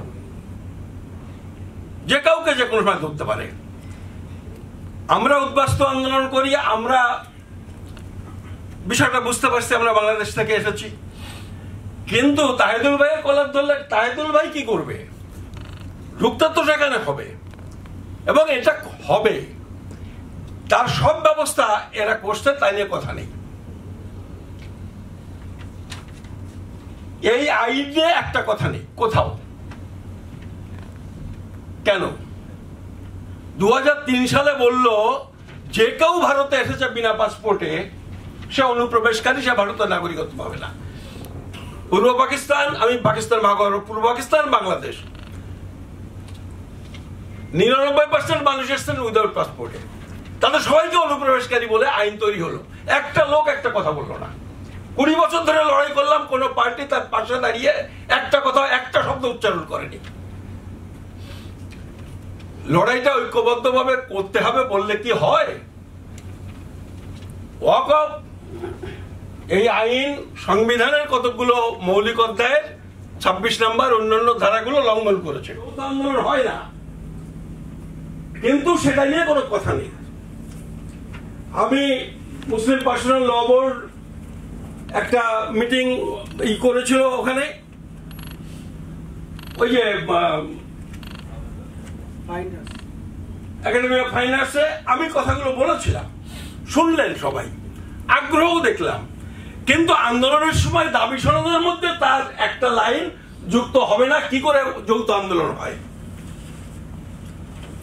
যে কাউকে যে কোনো সময় ধরতে পারে। আমরা উদ্বাস্তু আন্দোলন করি, আমরা বিষয়টা বুঝতে পারছি, আমরা বাংলাদেশ থেকে এসেছি। কিন্তু তাহেদুল ভাইয়ের কলার ধরলে তাহেদুল ভাই কি করবে? ঢুকতে তো সেখানে হবে, এবং এটা হবে। তার সব ব্যবস্থা এরা করছে, তাই নিয়ে কথা নেই। এই আইনে একটা কথা নেই কোথাও। কেন? 2003 সালে বলল যে কেউ ভারতে এসেছে বিনা পাসপোর্টে সে অনুপ্রবেশকারী, সে ভারতের নাগরিকত্ব পাবে না। পূর্ব পাকিস্তান, আমি পাকিস্তান ভাগ, পূর্ব পাকিস্তান, বাংলাদেশ 99% মানুষ এসছেন উইদাউট পাসপোর্টে। তাদের সবাইকে অনুপ্রবেশকারী বলে আইন তৈরি হলো। একটা লোক একটা কথা বললো না। 20 বছর ধরে লড়াই করলাম, কোন পার্টি তার পাশে দাঁড়িয়ে একটা কথা, একটা শব্দ উচ্চারণ করেনি। লড়াইটা ঐক্যবদ্ধভাবে করতে হবে বললে কি হয়? ওয়াকফ এই আইন সংবিধানের কতগুলো মৌলিক অধ্যায়ের 26 নম্বর অন্যান্য ধারাগুলো লঙ্ঘন করেছে। আন্দোলন হয় না, কিন্তু সেটা নিয়ে কোনো কথা নেই। আমি মুসলিম পার্সোনাল ল বোর্ড একটা মিটিং করেছিল ওখানে, ওই যে একাডেমি অফ ফাইন্যান্সে আমি কথাগুলো বলেছিলাম, শুনলেন সবাই, আগ্রহ দেখলাম। কিন্তু আন্দোলনের সময় দাবি সনদের মধ্যে তার একটা লাইন যুক্ত হবে না। কি করে যৌথ আন্দোলন হয়?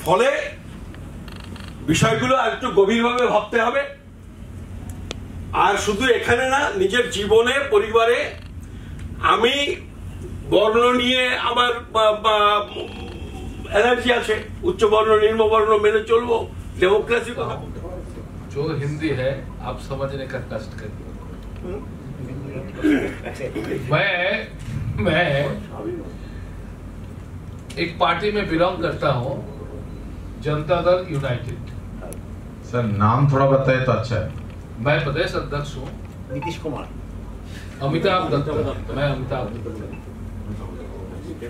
ফলে বিষয়গুলো আর একটু গভীরভাবে ভাবতে হবে। আর শুধু এখানে না, নিজের জীবনে পরিবারে আমি বর্ণ নিয়ে আমার এনার্জি আছে, উচ্চ বর্ণ নিম্ন বর্ণ মেনে চলবো, डेमोक्रेसी को जो हिंदी है आप समझने का कष्ट करिए। मैं एक पार्टी में बिलोंग करता हूँ, जनता दल यूनाइटेड। सर नाम थोड़ा बताए तो अच्छा है। मैं प्रदेश अध्यक्ष हूँ नीतीश कुमार। अमिताभ दत्त, मैं अमिताभ दत्त।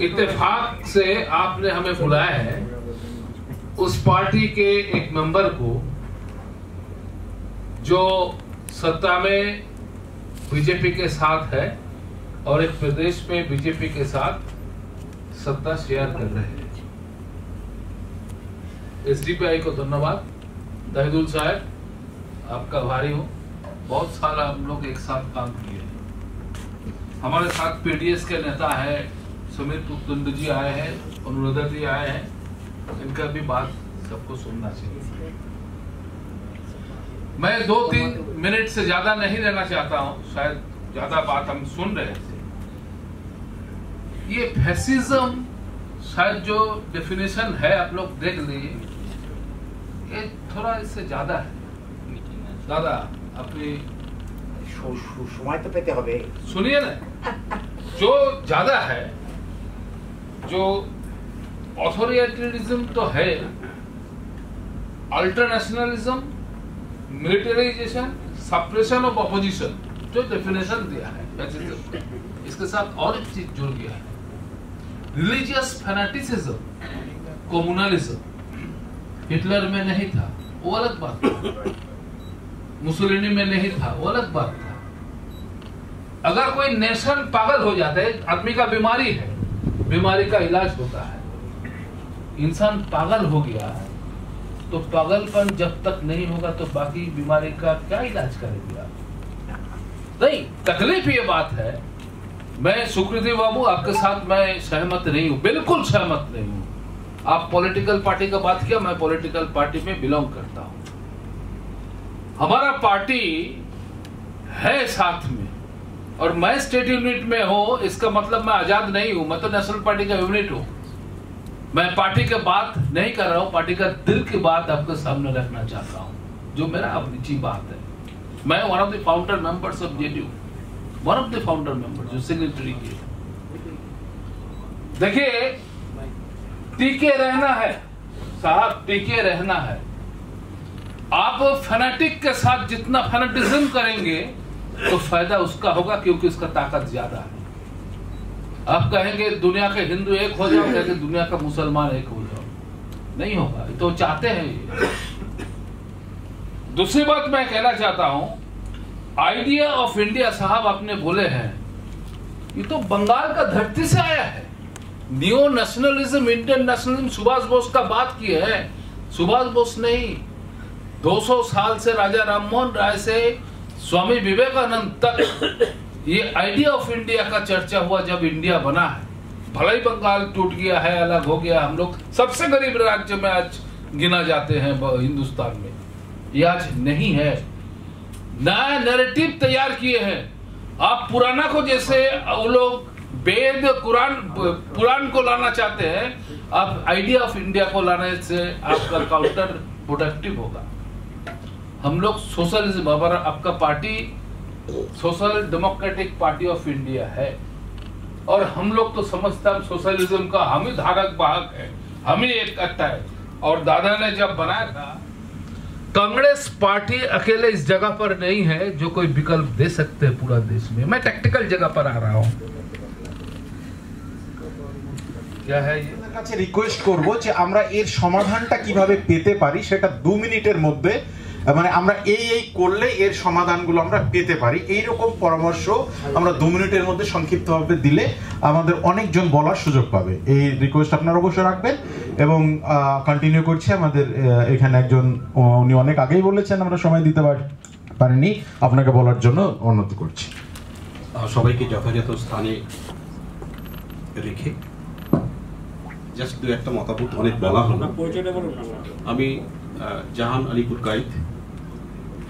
इत्तेफाक से आपने हमें बुलाया है, उस पार्टी के एक मेंबर को जो सत्ता में बीजेपी के साथ है और एक प्रदेश में बीजेपी के साथ सत्ता शेयर कर रहे हैं। एसडीपीआई को धन्यवाद। तहिदुल साहब, आपका आभारी हूँ। बहुत साल हम लोग एक साथ काम किए हैं। हमारे साथ पीडीएस के नेता है सुमित कुंड जी आए हैं, अनुराधा जी आए हैं, इनका भी बात सबको सुनना चाहिए। मैं 2-3 मिनट से ज्यादा नहीं रहना चाहता हूं, शायद ज्यादा बात हम सुन रहे थे। ये फैसिज्म शायद जो डेफिनेशन है आप लोग देख लीजिए, ये थोड़ा इससे ज्यादा है। दादा अपनी समय तो पेते होबे, सुनिए ना, जो ज्यादा है, जो ऑथोरिटेरिज्म तो है, अल्टरनेशनलिज्म, मिलिटराइजेशन, सप्रेशन ऑफ ऑपोजिशन, जो डेफिनेशन दिया है इसके साथ और एक चीज जुड़ गया है, रिलीजियस फैनेटिसिज्म, कम्युनलिज्म। हिटलर में नहीं था, वो अलग बात था। मुसोलिनी में नहीं था, वो अलग बात था। अगर कोई नेशन पागल हो जाता है, आदमी का बीमारी है, बीमारी का इलाज होता है। इंसान पागल हो गया है तो पागलपन जब तक नहीं होगा तो बाकी बीमारी का क्या इलाज करेगी आप? नहीं, तकलीफ ये बात है। मैं सुकृति बाबू आपके साथ मैं सहमत नहीं हूं, बिल्कुल सहमत नहीं हूं। आप पॉलिटिकल पार्टी का बात किया, मैं पॉलिटिकल पार्टी में बिलोंग करता हूं। हमारा पार्टी है साथ में, और मैं स्टेट यूनिट में हूं, इसका मतलब मैं आजाद नहीं हूं। मैं तो नेशनल पार्टी का यूनिट हूं। मैं पार्टी के बात नहीं कर रहा हूं, पार्टी का दिल की बात आपके सामने रखना चाहता हूं, जो मेरा अपनी बात है। मैं one of the founder members of JDU, one of the founder member, जो सिग्नेटरी के। देखिए, टीके रहना है साहब, टीके रहना है। आप फैनेटिक के साथ जितना फैनेटिज्म करेंगे तो फायदा उसका होगा, क्योंकि उसका ताकत ज्यादा है। आप कहेंगे दुनिया के हिंदू एक हो जाओ, कहेंगे दुनिया का मुसलमान एक हो जाओ, नहीं होगा। तो चाहते हैं ये। दूसरी बात मैं कहना चाहता हूं, आइडिया ऑफ इंडिया साहब आपने बोले हैं, ये तो बंगाल का धरती से आया है। New nationalism, Indian nationalism, Subhash Bose का बात की है, सुभाष बोस नहीं। 200 साल से राजा राममोहन राय से स्वामी विवेकानंद तक ये आइडिया ऑफ इंडिया का चर्चा हुआ जब इंडिया बना है। भले ही बंगाल टूट गया है, अलग हो गया, हम लोग सबसे गरीब राज्य में आज गिना जाते हैं हिंदुस्तान में, ये आज नहीं है। नया नैरेटिव तैयार किए हैं। आप पुराना को जैसे वो लोग वेद पुराण को लाना चाहते हैं, आप आइडिया ऑफ इंडिया को लाने से आपका काउंटर प्रोडक्टिव होगा। हम लोग सोशलिज्म, हमारा आपका party social democratic party of India है, और हम लोग तो समझते हैं सोशलिज्म का हम ही धारक वाहक है, हम ही एक करता है। और दादा ने जब बनाया था, कांग्रेस पार्टी अकेले इस जगह पर नहीं है जो कोई विकल्प दे सकते हैं पूरा देश में। मैं टेक्निकल जगह पर आ रहा हूं। क्या है ये? কাছে রিকোয়েস্ট করব যে আমরা এর সমাধানটা কিভাবে পেতে পারি, সেটা 2 মিনিটের মধ্যে, মানে আমরা এই করলে এর সমাধানগুলো আমরা পেতে পারি, এইরকম পরামর্শ আমরা 2 মিনিটের মধ্যে সংক্ষিপ্তভাবে দিলে আমাদের অনেকজন বলার সুযোগ পাবে। এই রিকোয়েস্ট আপনারা অবশ্যই রাখবেন। এবং কন্টিনিউ করছি, আমাদের এখানে একজন, উনি অনেক আগেই বলেছেন, আমরা সময় দিতে পারিনি, আপনাকে বলার জন্য অনুরোধ করছি। সবাইকে যথাযথ স্থানে রেখে জাস্ট দু একটা মতামত, অনেক বলা হলো। আমি জাহান আলিপুর গাইড,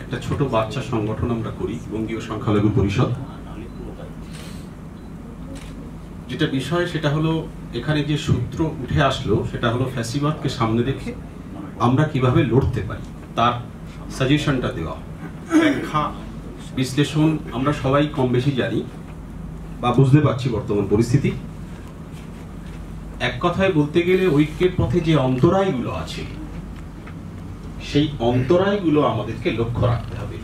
একটা ছোট বাচ্চা সংগঠন আমরা করি, বঙ্গীয় সংখ্যালঘু পরিষদ। যেটা বিষয় সেটা হলো এখানে যে সূত্র উঠে আসলো সেটা হলো ফ্যাসিবাদকে সামনে রেখে আমরা কিভাবে লড়তে পারি তার সাজেশনটা দেওয়া, ব্যাখ্যা বিশ্লেষণ আমরা সবাই কম বেশি জানি বা বুঝতে পারছি বর্তমান পরিস্থিতি। এক কথায় বলতে গেলে ঐক্যের পথে যে অন্তরায়গুলো আছে সেই অন্তরায়গুলো আমাদেরকে লক্ষ্য রাখতে হবে।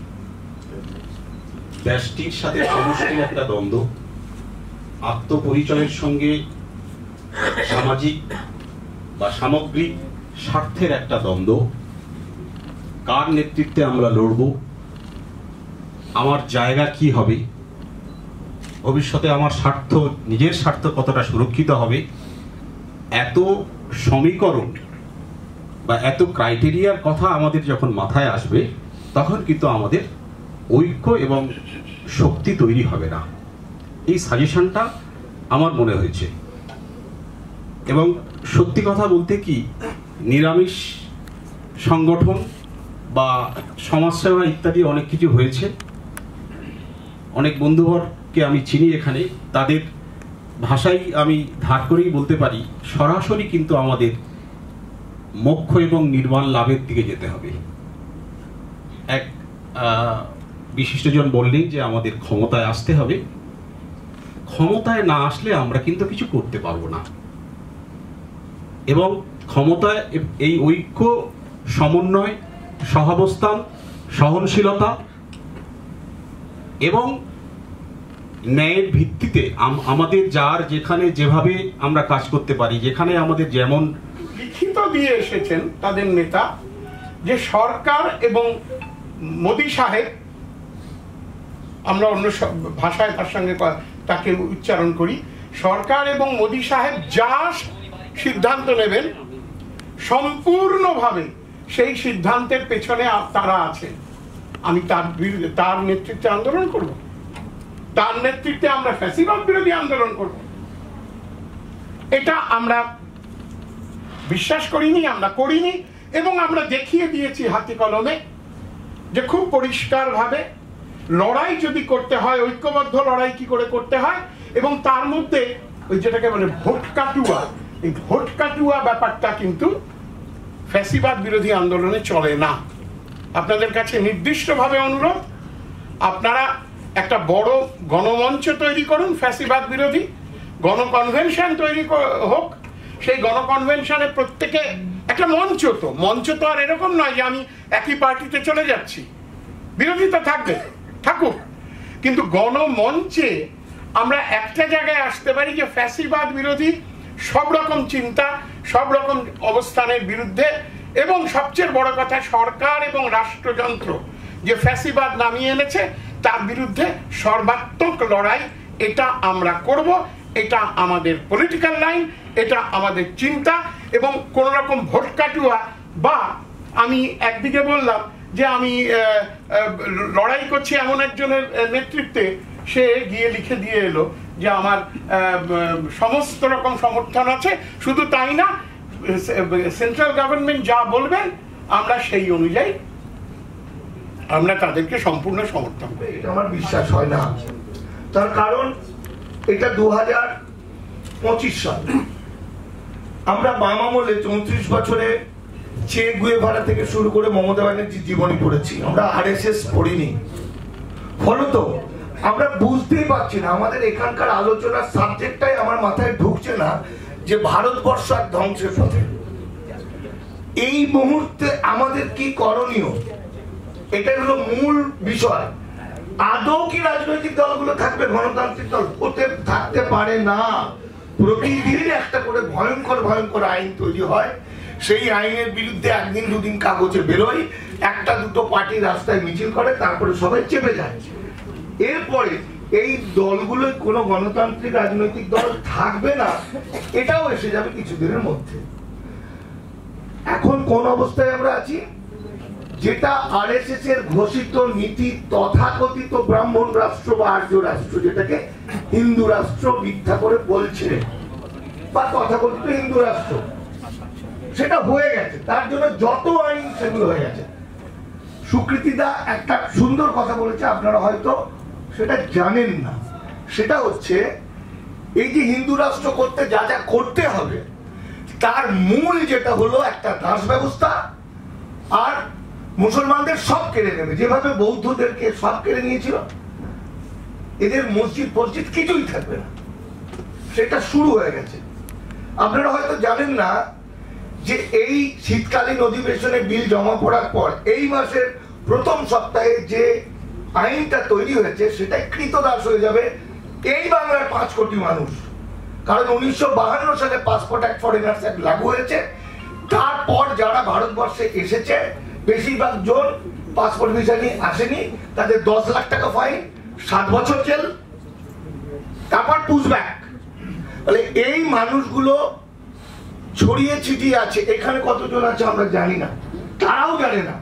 ব্যষ্টির সাথে সমষ্টির একটা দ্বন্দ্ব, আত্মপরিচয়ের সঙ্গে সামাজিক বা সামগ্রিক স্বার্থের একটা দ্বন্দ্ব, কার নেতৃত্বে আমরা লড়ব, আমার জায়গা কি হবে, ভবিষ্যতে আমার স্বার্থ, নিজের স্বার্থ কতটা সুরক্ষিত হবে, এত সমীকরণ বা এত ক্রাইটেরিয়ার কথা আমাদের যখন মাথায় আসবে তখন কিন্তু আমাদের ঐক্য এবং শক্তি তৈরি হবে না। এই সাজেশনটা আমার মনে হয়েছে। এবং সত্যি কথা বলতে কি, নিরামিষ সংগঠন বা সমাজসেবা ইত্যাদি অনেক কিছু হয়েছে। অনেক বন্ধুবরকে আমি চিনি এখানে, তাদের ভাষাই আমি ধার করেই বলতে পারি সরাসরি কিন্তু আমাদের মোক্ষ এবং নির্বাণ লাভের দিকে যেতে হবে। এক বিশিষ্টজন বললেন যে আমাদের ক্ষমতায় আসতে হবে, ক্ষমতায় না আসলে আমরা কিন্তু কিছু করতে পারবো না। এবং ক্ষমতায় এই ঐক্য, সমন্বয়, সহাবস্থান, সহনশীলতা এবং ন্যায়ের ভিত্তিতে আমাদের যার যেখানে যেভাবে আমরা কাজ করতে পারি, যেখানে আমাদের যেমন লিখিত দিয়ে এসেছেন তাদের নেতা যে সরকার এবং মোদী সাহেব, আমরা অন্য ভাষায় তার সঙ্গে তাকে উচ্চারণ করি, সরকার এবং মোদী সাহেব যা সিদ্ধান্ত নেবেন সম্পূর্ণভাবে সেই সিদ্ধান্তের পেছনে তারা আছেন। আমি তার নেতৃত্বে আন্দোলন করব, তার নেতৃত্বে আমরা ফ্যাসিবাদ বিরোধী আন্দোলন করব। এটা আমরা বিশ্বাস করিনি, আমরা করিনি, এবং আমরা দেখিয়ে দিয়েছি হাতে কলমে যে খুব পরিষ্কারভাবে লড়াই যদি করতে হয়, ঐক্যবদ্ধ লড়াই কি করে করতে হয়, এবং তার মধ্যে ওই যেটাকে বলে ভোট কাটুয়া, এই ভোট কাটুয়া ব্যাপারটা কিন্তু ফ্যাসিবাদ বিরোধী আন্দোলনে চলে না। আপনাদের কাছে নির্দিষ্টভাবে অনুরোধ, আপনারা একটা বড় গণমঞ্চ তৈরি করুন, ফ্যাসিবাদ বিরোধী গণকনভেনশন তৈরি হোক। সেই গণকনভেনশনে প্রত্যেকে একটা মঞ্চ তো আর এরকম নয় যে আমি একই পার্টিতে চলে যাচ্ছি, বিরোধিতা থাকুক, কিন্তু গণমঞ্চে আমরা একটা জায়গায় আসতে পারি যে ফ্যাসিবাদ বিরোধী সব রকম চিন্তা, সব রকম অবস্থানের বিরুদ্ধে, এবং সবচেয়ে বড় কথা সরকার এবং রাষ্ট্রযন্ত্র যে ফ্যাসিবাদ নামিয়ে এনেছে তার বিরুদ্ধে সর্বাত্মক লড়াই, এটা আমরা করব। এটা আমাদের পলিটিক্যাল লাইন, এটা আমাদের চিন্তা। এবং কোন রকম ভোট কাটুয়া বা আমি একদিকে বললাম যে আমি লড়াই করছি এমন একজনের নেতৃত্বে, সে গিয়ে লিখে দিয়ে এলো যে আমার সমস্ত রকম সমর্থন আছে, শুধু তাই না সেন্ট্রাল গভর্নমেন্ট যা বলবেন আমরা সেই অনুযায়ী আমরা তাদেরকে সম্পূর্ণ সমর্থন করি। এটা আমার বিশ্বাস হয় না। তার কারণ এটা 2025 সাল, আমরা বাম আমলে 34 বছরে চে গুয়েভারা থেকে শুরু করে মমতা ব্যানার্জির জীবনী পড়েছি, আমরা আরএসএস পড়িনি। ফলত আমরা বুঝতেই পারছি না, আমাদের এখানকার আলোচনার সাবজেক্টটাই আমার মাথায় ঢুকছে না যে ভারতবর্ষ আর ধ্বংসের পথে। এই মুহূর্তে আমাদের কি করণীয়, এটাই হলো মূল বিষয়। আদৌ কি রাজনৈতিক দলগুলো থাকবে? গণতান্ত্রিক দল হতে থাকতে পারে না। প্রতিদিন একটা করে ভয়ঙ্কর ভয়ঙ্কর আইন তৈরি হয়, সেই আইনের বিরুদ্ধে একদিন দুদিন কাগজে বেরোয়, একটা দুটো পার্টি রাস্তায় মিছিল করে, তারপরে সবাই চেপে যায়। এরপরে এই দলগুলো কোনো গণতান্ত্রিক রাজনৈতিক দল থাকবে না, এটাও এসে যাবে কিছুদিনের মধ্যে। এখন কোন অবস্থায় আমরা আছি? যেটা আরএসএস এর ঘোষিত নীতি, তথাকথিত ব্রাহ্মণ রাষ্ট্র বা আর্য রাষ্ট্র, যেটাকে হিন্দু রাষ্ট্র মিথ্যা করে বলছে, বা তথাকথিত হিন্দু রাষ্ট্র, সেটা হয়ে গেছে। তার জন্য যত আইন সেগুলো হয়ে গেছে। সুকৃতিদা একটা সুন্দর কথা বলেছে, আপনারা হয়তো সেটা জানেন না। সেটা হচ্ছে এই যে হিন্দু রাষ্ট্র করতে যা যা করতে হবে তার মূল যেটা হলো একটা দাস ব্যবস্থা, আর মুসলমানদের সব কেড়ে নেবে, যেভাবে বৌদ্ধদেরকে সব কেড়ে নিয়েছিল, এদের মসজিদ ফসজিদ কিছুই থাকবে না, সেটা শুরু হয়ে গেছে। আপনারা হয়তো জানেন না যে এই শীতকালীন অধিবেশনে বিল জমা পড়ার পর এই মাসের প্রথম সপ্তাহে যে আইনটা তৈরি হয়েছে সেটা কৃতদাস হয়ে যাবে এই বাংলার 5 কোটি মানুষ। কারণ 1952 সালে পাসপোর্ট অ্যাক্ট ফরেনার্স অ্যাক্ট লাগু হয়েছে। তারপর যারা ভারতবর্ষে এসেছে বেশিরভাগ জন পাসপোর্ট ভিসা নিয়ে আসেনি, তাদের 10 লাখ টাকা ফাইন, 7 বছর জেল, তারপর পুশব্যাক। তাহলে এই মানুষগুলো ছড়িয়ে ছিটিয়ে আছে, এখানে কতজন আছে আমরা জানি না, তারাও জানে না।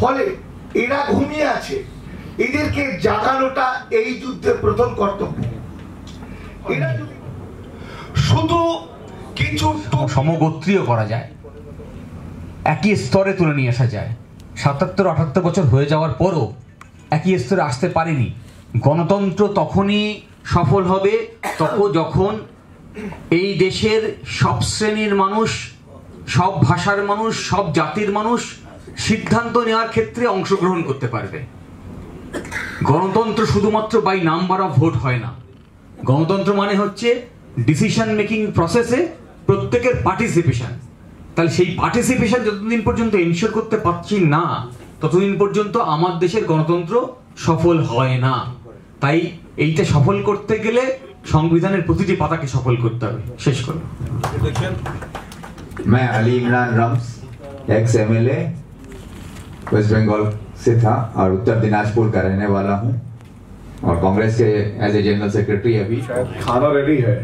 ফলে এরা ঘুমিয়ে আছে, এদেরকে জাগানোটা এই যুদ্ধের প্রথম কর্তব্য। এরা শুধু কিছু সমগোত্রীয় করা যায়, একই স্তরে তুলে নিয়ে আসা যায়। 77-78 বছর হয়ে যাওয়ার পরও একই স্তরে আসতে পারেনি। গণতন্ত্র তখনই সফল হবে যখন এই দেশের সব শ্রেণীর মানুষ, সব ভাষার মানুষ, সব জাতির মানুষ সিদ্ধান্ত নেওয়ার ক্ষেত্রে অংশগ্রহণ করতে পারবে। গণতন্ত্র শুধুমাত্র বাই নাম্বার অফ ভোট হয় না। গণতন্ত্র মানে হচ্ছে ডিসিশন মেকিং প্রসেসে প্রত্যেকের পার্টিসিপেশন। তাহলে সেই পার্টিসিপেশন যতদিন পর্যন্ত এনশিওর করতে পারছি না, ততদিন পর্যন্ত আমার দেশের গণতন্ত্র সফল হয় না। তাই এইটা সফল করতে গেলে সংবিধানের প্রতিটি পাতাকে সফল করতে হবে। শেষ করুন। मैं अली इमरान रम्स, एक्स एमएलए वेस्ट बंगाल से था और उत्तर दिनाजपुर का रहने वाला हूं और कांग्रेस के एज ए जनरल सेक्रेटरी अभी। खाना रेडी है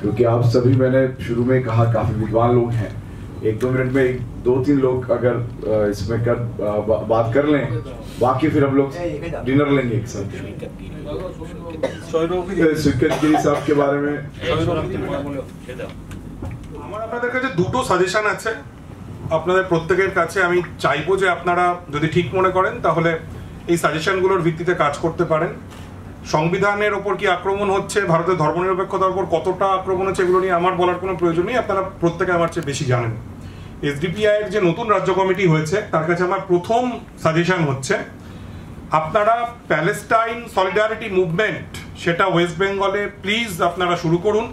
क्योंकि आप सभी, मैंने शुरू में कहा, काफी विद्वान लोग हैं। 1-2 मिनट में 2-3 लोग अगर इसमें बात कर लें, बाकी फिर हम लोग डिनर लेंगे एक साथ। स्वीकृत गिरी साहब के बारे में আমার আপনাদের কাছে দুটো সাজেশন আছে। আপনাদের প্রত্যেকের কাছে আমি চাইবো যে আপনারা যদি ঠিক মনে করেন তাহলে এই সাজেশনগুলোর ভিত্তিতে কাজ করতে পারেন। সংবিধানের ওপর কি আক্রমণ হচ্ছে, ভারতের ধর্মনিরপেক্ষতার উপর কতটা আক্রমণ হচ্ছে, এগুলো নিয়ে আমার বলার কোনো প্রয়োজন নেই, আপনারা প্রত্যেকে আমার চেয়ে বেশি জানেন। এসডিপিআই এর যে নতুন রাজ্য কমিটি হয়েছে তার কাছে আমার প্রথম সাজেশন হচ্ছে আপনারা প্যালেস্টাইন সলিডারিটি মুভমেন্ট সেটা ওয়েস্ট বেঙ্গলে প্লিজ আপনারা শুরু করুন।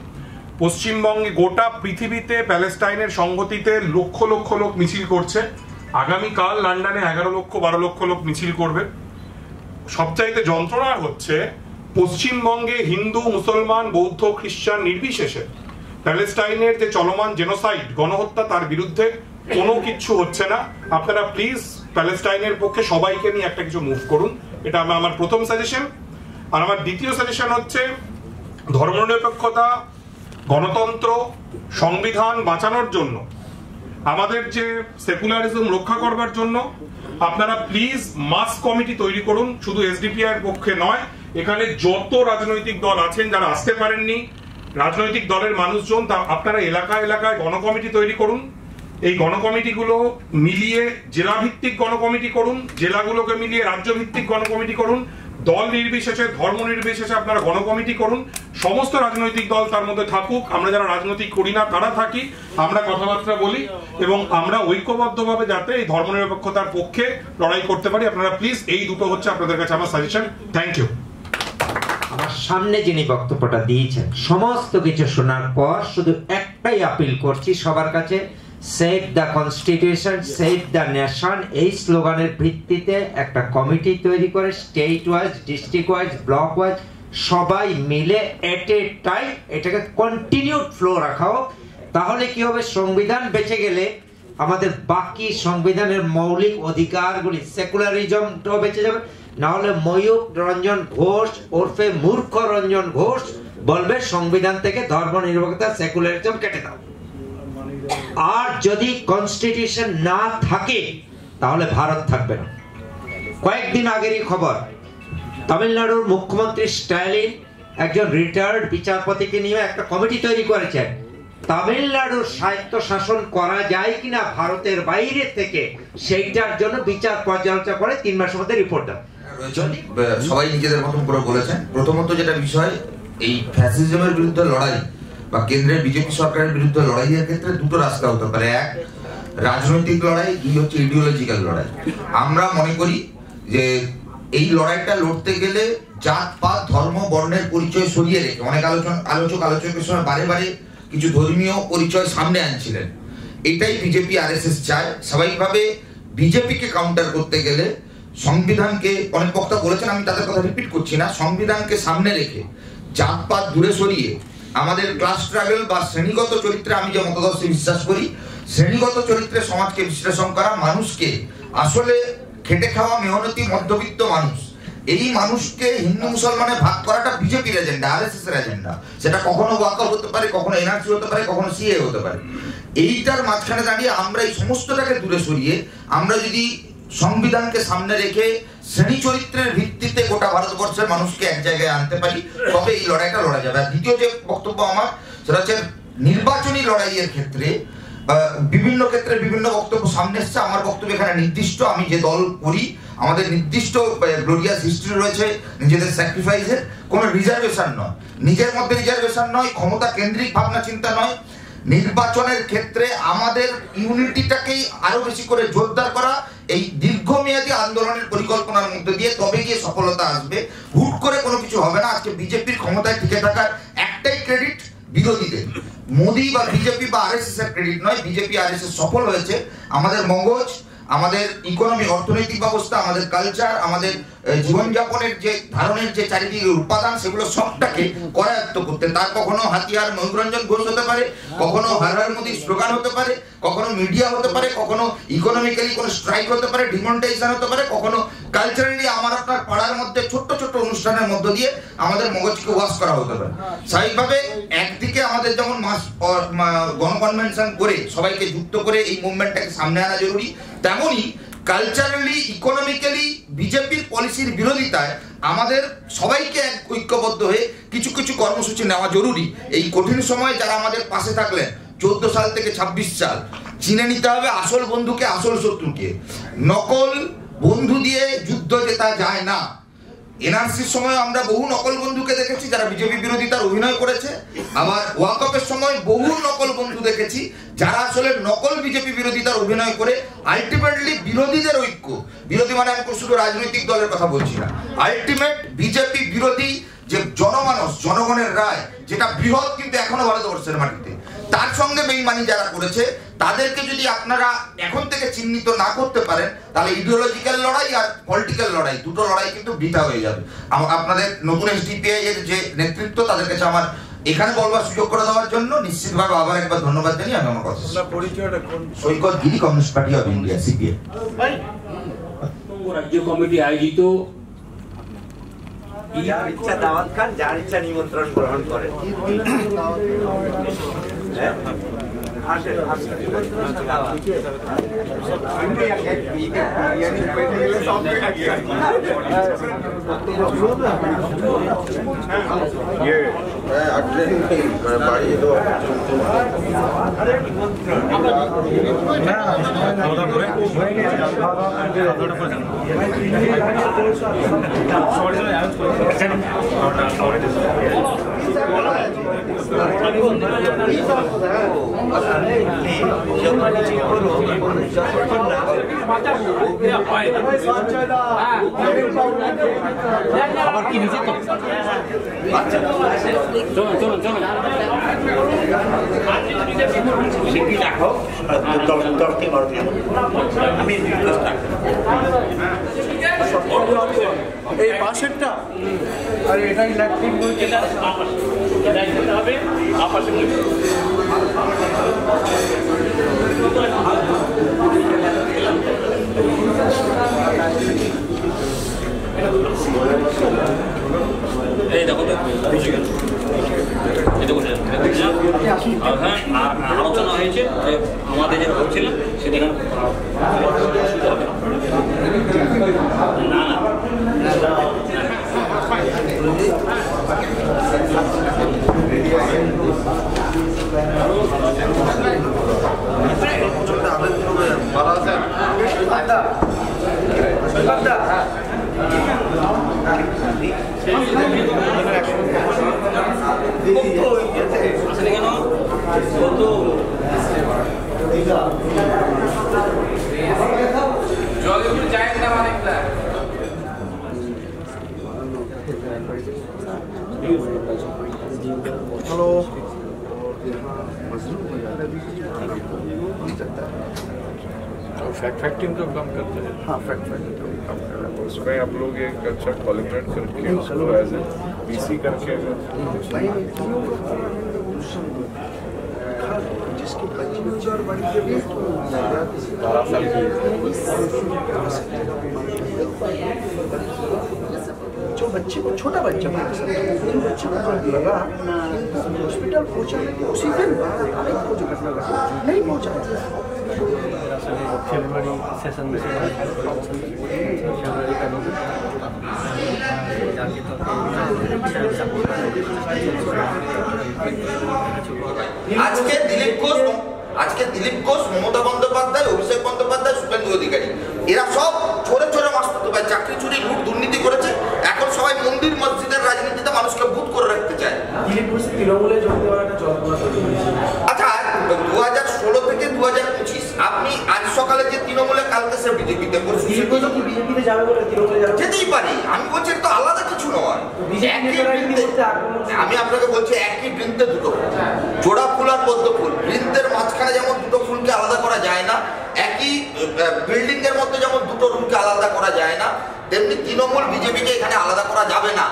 পশ্চিমবঙ্গে গোটা পৃথিবীতে প্যালেস্টাইনের সংহতিতে লক্ষ লক্ষ লোক মিছিল করছে। আগামীকাল লন্ডনে 11 লক্ষ 12 লক্ষ লোক মিছিল করবে। সবচাইতে যন্ত্রণা হচ্ছে পশ্চিমবঙ্গে হিন্দু, মুসলমান, বৌদ্ধ, খ্রিস্টান নির্বিশেষে প্যালেস্টাইনের যে চলমান জেনোসাইড, গণহত্যা, তার বিরুদ্ধে কোনো কিছু হচ্ছে না। আপনারা প্লিজ প্যালেস্টাইনের পক্ষে সবাইকে নিয়ে একটা কিছু মুভ করুন। এটা আমার প্রথম সাজেশন। আর আমার দ্বিতীয় সাজেশন হচ্ছে ধর্মনিরপেক্ষতা, গণতন্ত্র, সংবিধান বাঁচানোর জন্য, আমাদের যে সেকুলারিজম রক্ষা করবার জন্য আপনারা প্লিজ মাস কমিটি তৈরি করুন। শুধু এসডিপিআই এর পক্ষে নয়, এখানে যত রাজনৈতিক দল আছেন যারা আসতে পারেননি, রাজনৈতিক দলের মানুষজন, তা আপনারা এলাকায় এলাকায় গণকমিটি তৈরি করুন। এই গণকমিটিগুলো মিলিয়ে জেলাভিত্তিক গণকমিটি করুন, জেলাগুলোকে মিলিয়ে রাজ্যভিত্তিক গণকমিটি করুন, দল নির্বিশেষে, ধর্ম নির্বিশেষে আপনারা গণকমিটি করুন। সমস্ত রাজনৈতিক দল তার মধ্যে থাকুক, আমরা যারা রাজনৈতিক করি না তারা থাকি, আমরা কথাবার্তা বলি এবং আমরা ঐক্যবদ্ধভাবে যাতে এই ধর্মনিরপেক্ষতার পক্ষে লড়াই করতে পারি। আপনারা প্লিজ, এই দুটো হচ্ছে আপনাদের কাছে আমার সাজেশন। Thank you. আমার সামনে যিনি বক্তব্যটা দিয়েছেন, সমস্ত কিছু শোনার পর শুধু একটাই আপিল করছি সবার কাছে, save the constitution, save the nation, এই স্লোগানের ভিত্তিতে একটা কমিটি তৈরি করে state wise, district wise, block wise সবাই মিলে এট এ টাইম এটাকে কন্টিনিউড ফ্লো রাখা হোক। তাহলে কি হবে, সংবিধান বেঁচে গেলে আমাদের বাকি সংবিধানের মৌলিক অধিকারগুলি, সেকুলারিজমটাও বেঁচে যাবে। না হলে ময়ূক রঞ্জন ঘোষ ওরফে মূর্খ রঞ্জন ঘোষ বলবে সংবিধান থেকে ধর্ম নিরপেক্ষতা, সেকুলারিজম কেটে দাও। আর যদি কনস্টিটিউশন না থাকে তাহলে ভারত থাকবে না। কয়েকদিন আগেরই খবর, তামিলনাড়ুর মুখ্যমন্ত্রী স্ট্যালিন একজন রিটায়ার্ড বিচারপতিকে নিয়ে একটা কমিটি তৈরি করেছেন তামিলনাড়ুর স্বায়ত্ত শাসন করা যায় কিনা ভারতের বাইরে থেকে, সেইটার জন্য বিচার পর্যালোচনা করে 3 মাসের মধ্যে রিপোর্ট দেয়। সবাই নিজেদের মতন করে বলেছেন। প্রথমত যেটা বিষয়, এই ফ্যাসিজমের বিরুদ্ধে লড়াই বা কেন্দ্রের বিজেপি সরকারের বিরুদ্ধে লড়াইয়ের ক্ষেত্রে দুটো রাস্তা হতে পারে। এক, রাজনৈতিক লড়াই, দুই হচ্ছে ইডিওলজিক্যাল লড়াই। আমরা মনে করি যে এই লড়াইটা লড়তে গেলে জাত পাত ধর্ম বর্ণের পরিচয় সরিয়ে রেখে, অনেক আলোচকের সময় বারে বারে কিছু ধর্মীয় পরিচয় সামনে আনছিলেন। এটাই বিজেপি আরএসএস চায়। স্বাভাবিকভাবে বিজেপিকে কাউন্টার করতে গেলে সংবিধানকে, অনেক বক্তা বলেছেন, আমি তাদের কথা রিপিট করছি না, সংবিধানকে সামনে রেখে জাতপাত দূরে সরিয়ে আমাদের ক্লাস স্ট্রাগল বা শ্রেণীগত চরিত্রে, আমি যে মতাদর্শে বিশ্বাস করি, শ্রেণীগত চরিত্রে সমাজকে বিশ্লেষণ করা, মানুষকে আসলে খেটে খাওয়া মেহনতি মধ্যবিত্ত মানুষ, এই মানুষকে হিন্দু মুসলমানে ভাগ করাটা বিজেপির এজেন্ডা, আরএসএস এর এজেন্ডা। সেটা কখনো ওয়াকআউট হতে পারে, কখনো এনআরসি হতে পারে, কখনো সিএ হতে পারে। এইটার মাঝখানে দাঁড়িয়ে আমরা এই সমস্তটাকে দূরে সরিয়ে আমরা যদি সংবিধানকে সামনে রেখে শ্রেণী চরিত্রের ভিত্তিতে গোটা ভারতবর্ষের মানুষকে এক জায়গায় আনতে পারি, তবে এই লড়াইটা লড়া যাবে। আর দ্বিতীয় যে বক্তব্য আমার, সেটা হচ্ছে নির্বাচনী লড়াইয়ের ক্ষেত্রে বিভিন্ন ক্ষেত্রে বিভিন্ন বক্তব্য সামনে এসছে। আমার বক্তব্য এখানে নির্দিষ্ট, আমি যে দল করি আমাদের নির্দিষ্ট গ্লোরিয়াস হিস্ট্রি রয়েছে নিজেদের স্যাক্রিফাইসের, কোনো রিজার্ভেশন নয়, নিজের মধ্যে রিজার্ভেশন নয়, ক্ষমতা কেন্দ্রিক ভাবনা চিন্তা নয়। নির্বাচনের ক্ষেত্রে আমাদের ইউনিটিটাকেই আরো বেশি করে জোরদার করা, এই দীর্ঘমেয়াদী আন্দোলনের পরিকল্পনার মধ্যে দিয়ে তবে গিয়ে সফলতা আসবে। হুট করে কোনো কিছু হবে না। আজকে বিজেপির ক্ষমতায় টিকে থাকার একটাই ক্রেডিট বিরোধীদের, মোদি বা বিজেপি বা আরএসএস এর ক্রেডিট নয়। বিজেপি আরএসএস সফল হয়েছে আমাদের মগজ, আমাদের ইকোনমি অর্থনৈতিক ব্যবস্থা, আমাদের কালচার, আমাদের জীবনযাপনের যে ধারণের যে চারিদিকে উপাদান, সেগুলো সবটাকে করায়ত্ত করতে। তার কখনো হাতিয়ার ময়ূররঞ্জন ঘোষ হতে পারে, কখনো হর হর মোদি স্লোগান হতে পারে, কখনো মিডিয়া হতে পারে, কখনো ইকোনমিক্যালি কোনো স্ট্রাইক হতে পারে, ডিমনিটাইজেশন হতে পারে, কখনো কালচারালি আমার আপনার পাড়ার মধ্যে ছোট্ট ছোট্ট অনুষ্ঠানের মধ্য দিয়ে আমাদের মগজকে ওয়াশ করা হতে পারে। স্বাভাবিকভাবে একদিকে আমাদের যেমন গণকনভেনশন করে সবাইকে যুক্ত করে এই মুভমেন্টটাকে সামনে আনা জরুরি, তেমনি কালচারালি ইকোনমিক্যালি বিজেপির পলিসির বিরোধিতায় আমাদের সবাইকে এক ঐক্যবদ্ধ হয়ে কিছু কিছু কর্মসূচি নেওয়া জরুরি। এই কঠিন সময়ে যারা আমাদের পাশে থাকলেন 14 সাল থেকে 26 সাল, চিনে নিতে হবে আসল বন্ধুকে আসল শত্রুকে। নকল বন্ধু দিয়ে যুদ্ধ জেতা যায় না। এনআরসির সময় আমরা বহু নকল বন্ধুকে দেখেছি যারা বিজেপি বিরোধিতার অভিনয় করেছে, আবার ওয়াকআপের সময় বহু নকল বন্ধু দেখেছি যারা আসলে নকল বিজেপি বিরোধিতার অভিনয় করে আলটিমেটলি বিরোধীদের ঐক্য, বিরোধী মানে আমি শুধু রাজনৈতিক দলের কথা বলছি না, আলটিমেট বিজেপি বিরোধী যে জনমানস, জনগণের রায়, যেটা বৃহৎ কিন্তু এখনো ভারতবর্ষের মাটিতে, তার সঙ্গে বেইমানি যারা করেছে তাদেরকে যদি আপনারা এখন থেকে চিহ্নিত না করতে পারেন, তাহলে ইডিওলজিক্যাল লড়াই আর পলিটিক্যাল লড়াই, দুটো লড়াই কিন্তু বৃথা হয়ে যাবে। আপনাদের নতুন এসডিপিআই এর যে নেতৃত্ব, তাদের কাছে আমার এখানে বলবার সুযোগ করে দেওয়ার জন্য নিশ্চিতভাবে আবার একবার ধন্যবাদ জানিয়ে আমি আমার কথা Saikat Giri, Communist Party of India, CPM. রাজ্য কমিটি আয়োজিত যার ইচ্ছা দাওয়াত খান, যার ইচ্ছা নিমন্ত্রণ গ্রহণ করেন। আবার কি নিচে তো চলো চলো চলো সিপি দেখো এই পাশেরটা, আর এটা ইলেকট্রিক বলতে হবে আপাশে এই দেখো আলোচনা হয়েছে যে আমাদের যে হচ্ছিল সেটা না फैक्ट फैक्टिंग को कम करते हैं। हाँ, फैक्ट फैक्टिंग को कम कर रहे हैं। उसमें आप लोग एक अच्छा कॉलिब्रेट करके उसको एज ए पीसी करके जिसकी बच्ची और बड़ी के भी 12 साल की जो बच्चे को छोटा बच्चा जो बच्चे को लगा हॉस्पिटल पहुंचाने के उसी दिन जो घटना नहीं पहुंचा फरवरी सेशन में আজকে দিলীপ ঘোষ মমতা বন্দ্যোপাধ্যায় অভিষেক বন্দ্যোপাধ্যায় শুভেন্দু অধিকারী এরা সব ছোট ছোট মাস্টার ভাই চাকরি চুরি লুট দুর্নীতি করেছে। এখন সবাই মন্দির মসজিদের রাজনীতিতে মানুষকে বুথ করে রাখতে চায়। আচ্ছা 2016 থেকে 2025 আপনি আজ সকালে যে তৃণমূলে কালকে সে বিজেপিতে যেতেই পারি। আমি বলছি তো আলাদা কিছু নয়, আমি আপনাকে বলছি একই বৃন্তে দুটো জোড়া ফুল আর পদ্ম ফুল। বৃন্তের মাঝখানে যেমন দুটো ফুলকে আলাদা করা যায় না, একই বিল্ডিং এর মধ্যে যেমন দুটো রুমকে আলাদা করা যায় না, তেমনি তৃণমূল বিজেপিকে এখানে আলাদা করা যাবে না।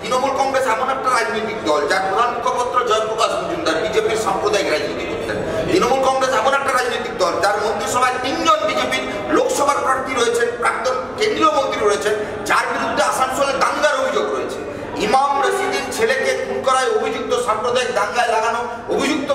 তৃণমূল কংগ্রেস এমন একটা রাজনৈতিক দল যার প্রধান মুখপাত্র জয়প্রকাশ মজুমদার বিজেপির সাম্প্রদায়িক রাজনীতি করতেন। তৃণমূল কংগ্রেস এমন একটা রাজনৈতিক দল যার মন্ত্রিসভায় 3 জন বিজেপির লোকসভার প্রার্থী রয়েছেন, প্রাক্তন কেন্দ্রীয় মন্ত্রী রয়েছেন, যার বিরুদ্ধে আসানসোলে দাঙ্গার অভিযোগ রয়েছে। ইমাম রশিদের ছেলেকে খুন করায় অভিযুক্ত সাম্প্রদায়িক দাঙ্গায় লাগানো অভিযুক্ত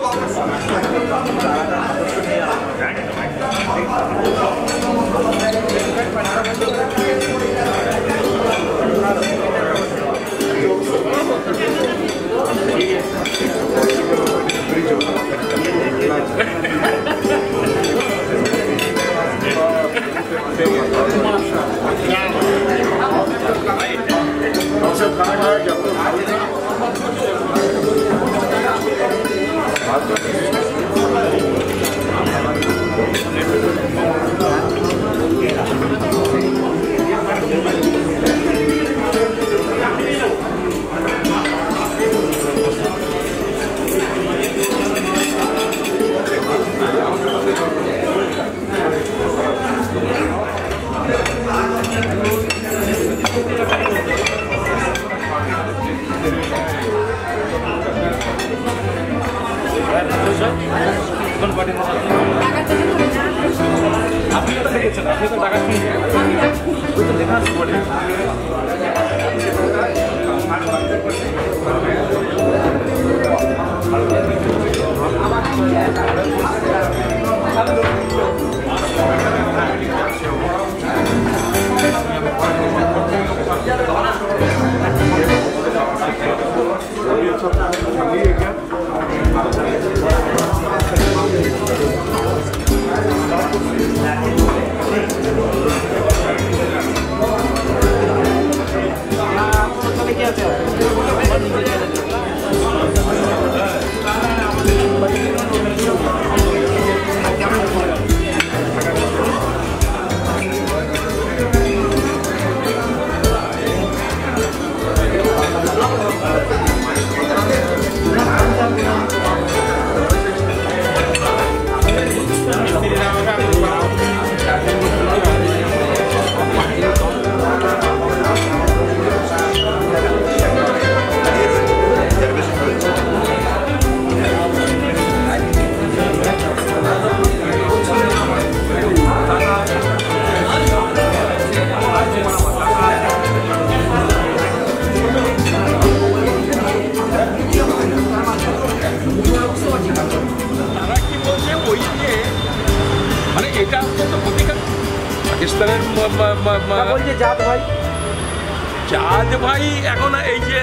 চাঁদ ভাই এখন এই যে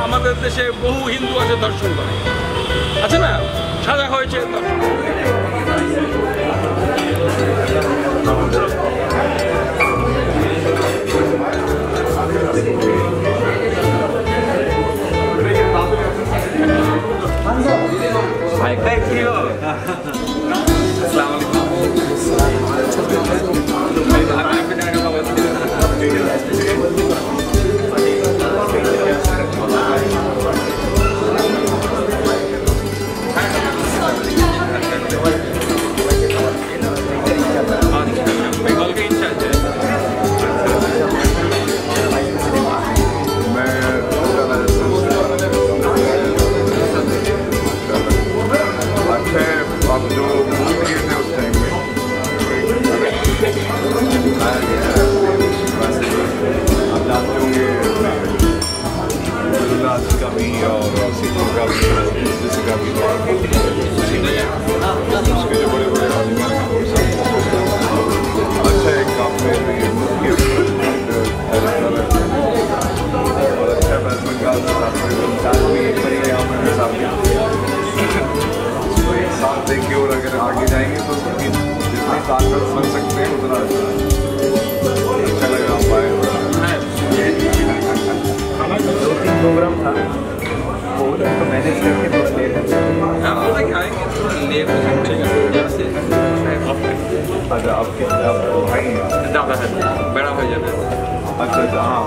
আমাদের দেশে বহু হিন্দু আছে দর্শন করে আছে না, সাজা হয়েছে आकर सुन सकते हैं उतना अच्छा लगा हम आए। 2-3 प्रोग्राम था वो तो मैनेज करके थोड़ा लेट है। आप बोला कि आएंगे थोड़ा लेट हो जाएगा अच्छा आपके आप भाई ज़्यादा है बड़ा भाई जाना अच्छा हाँ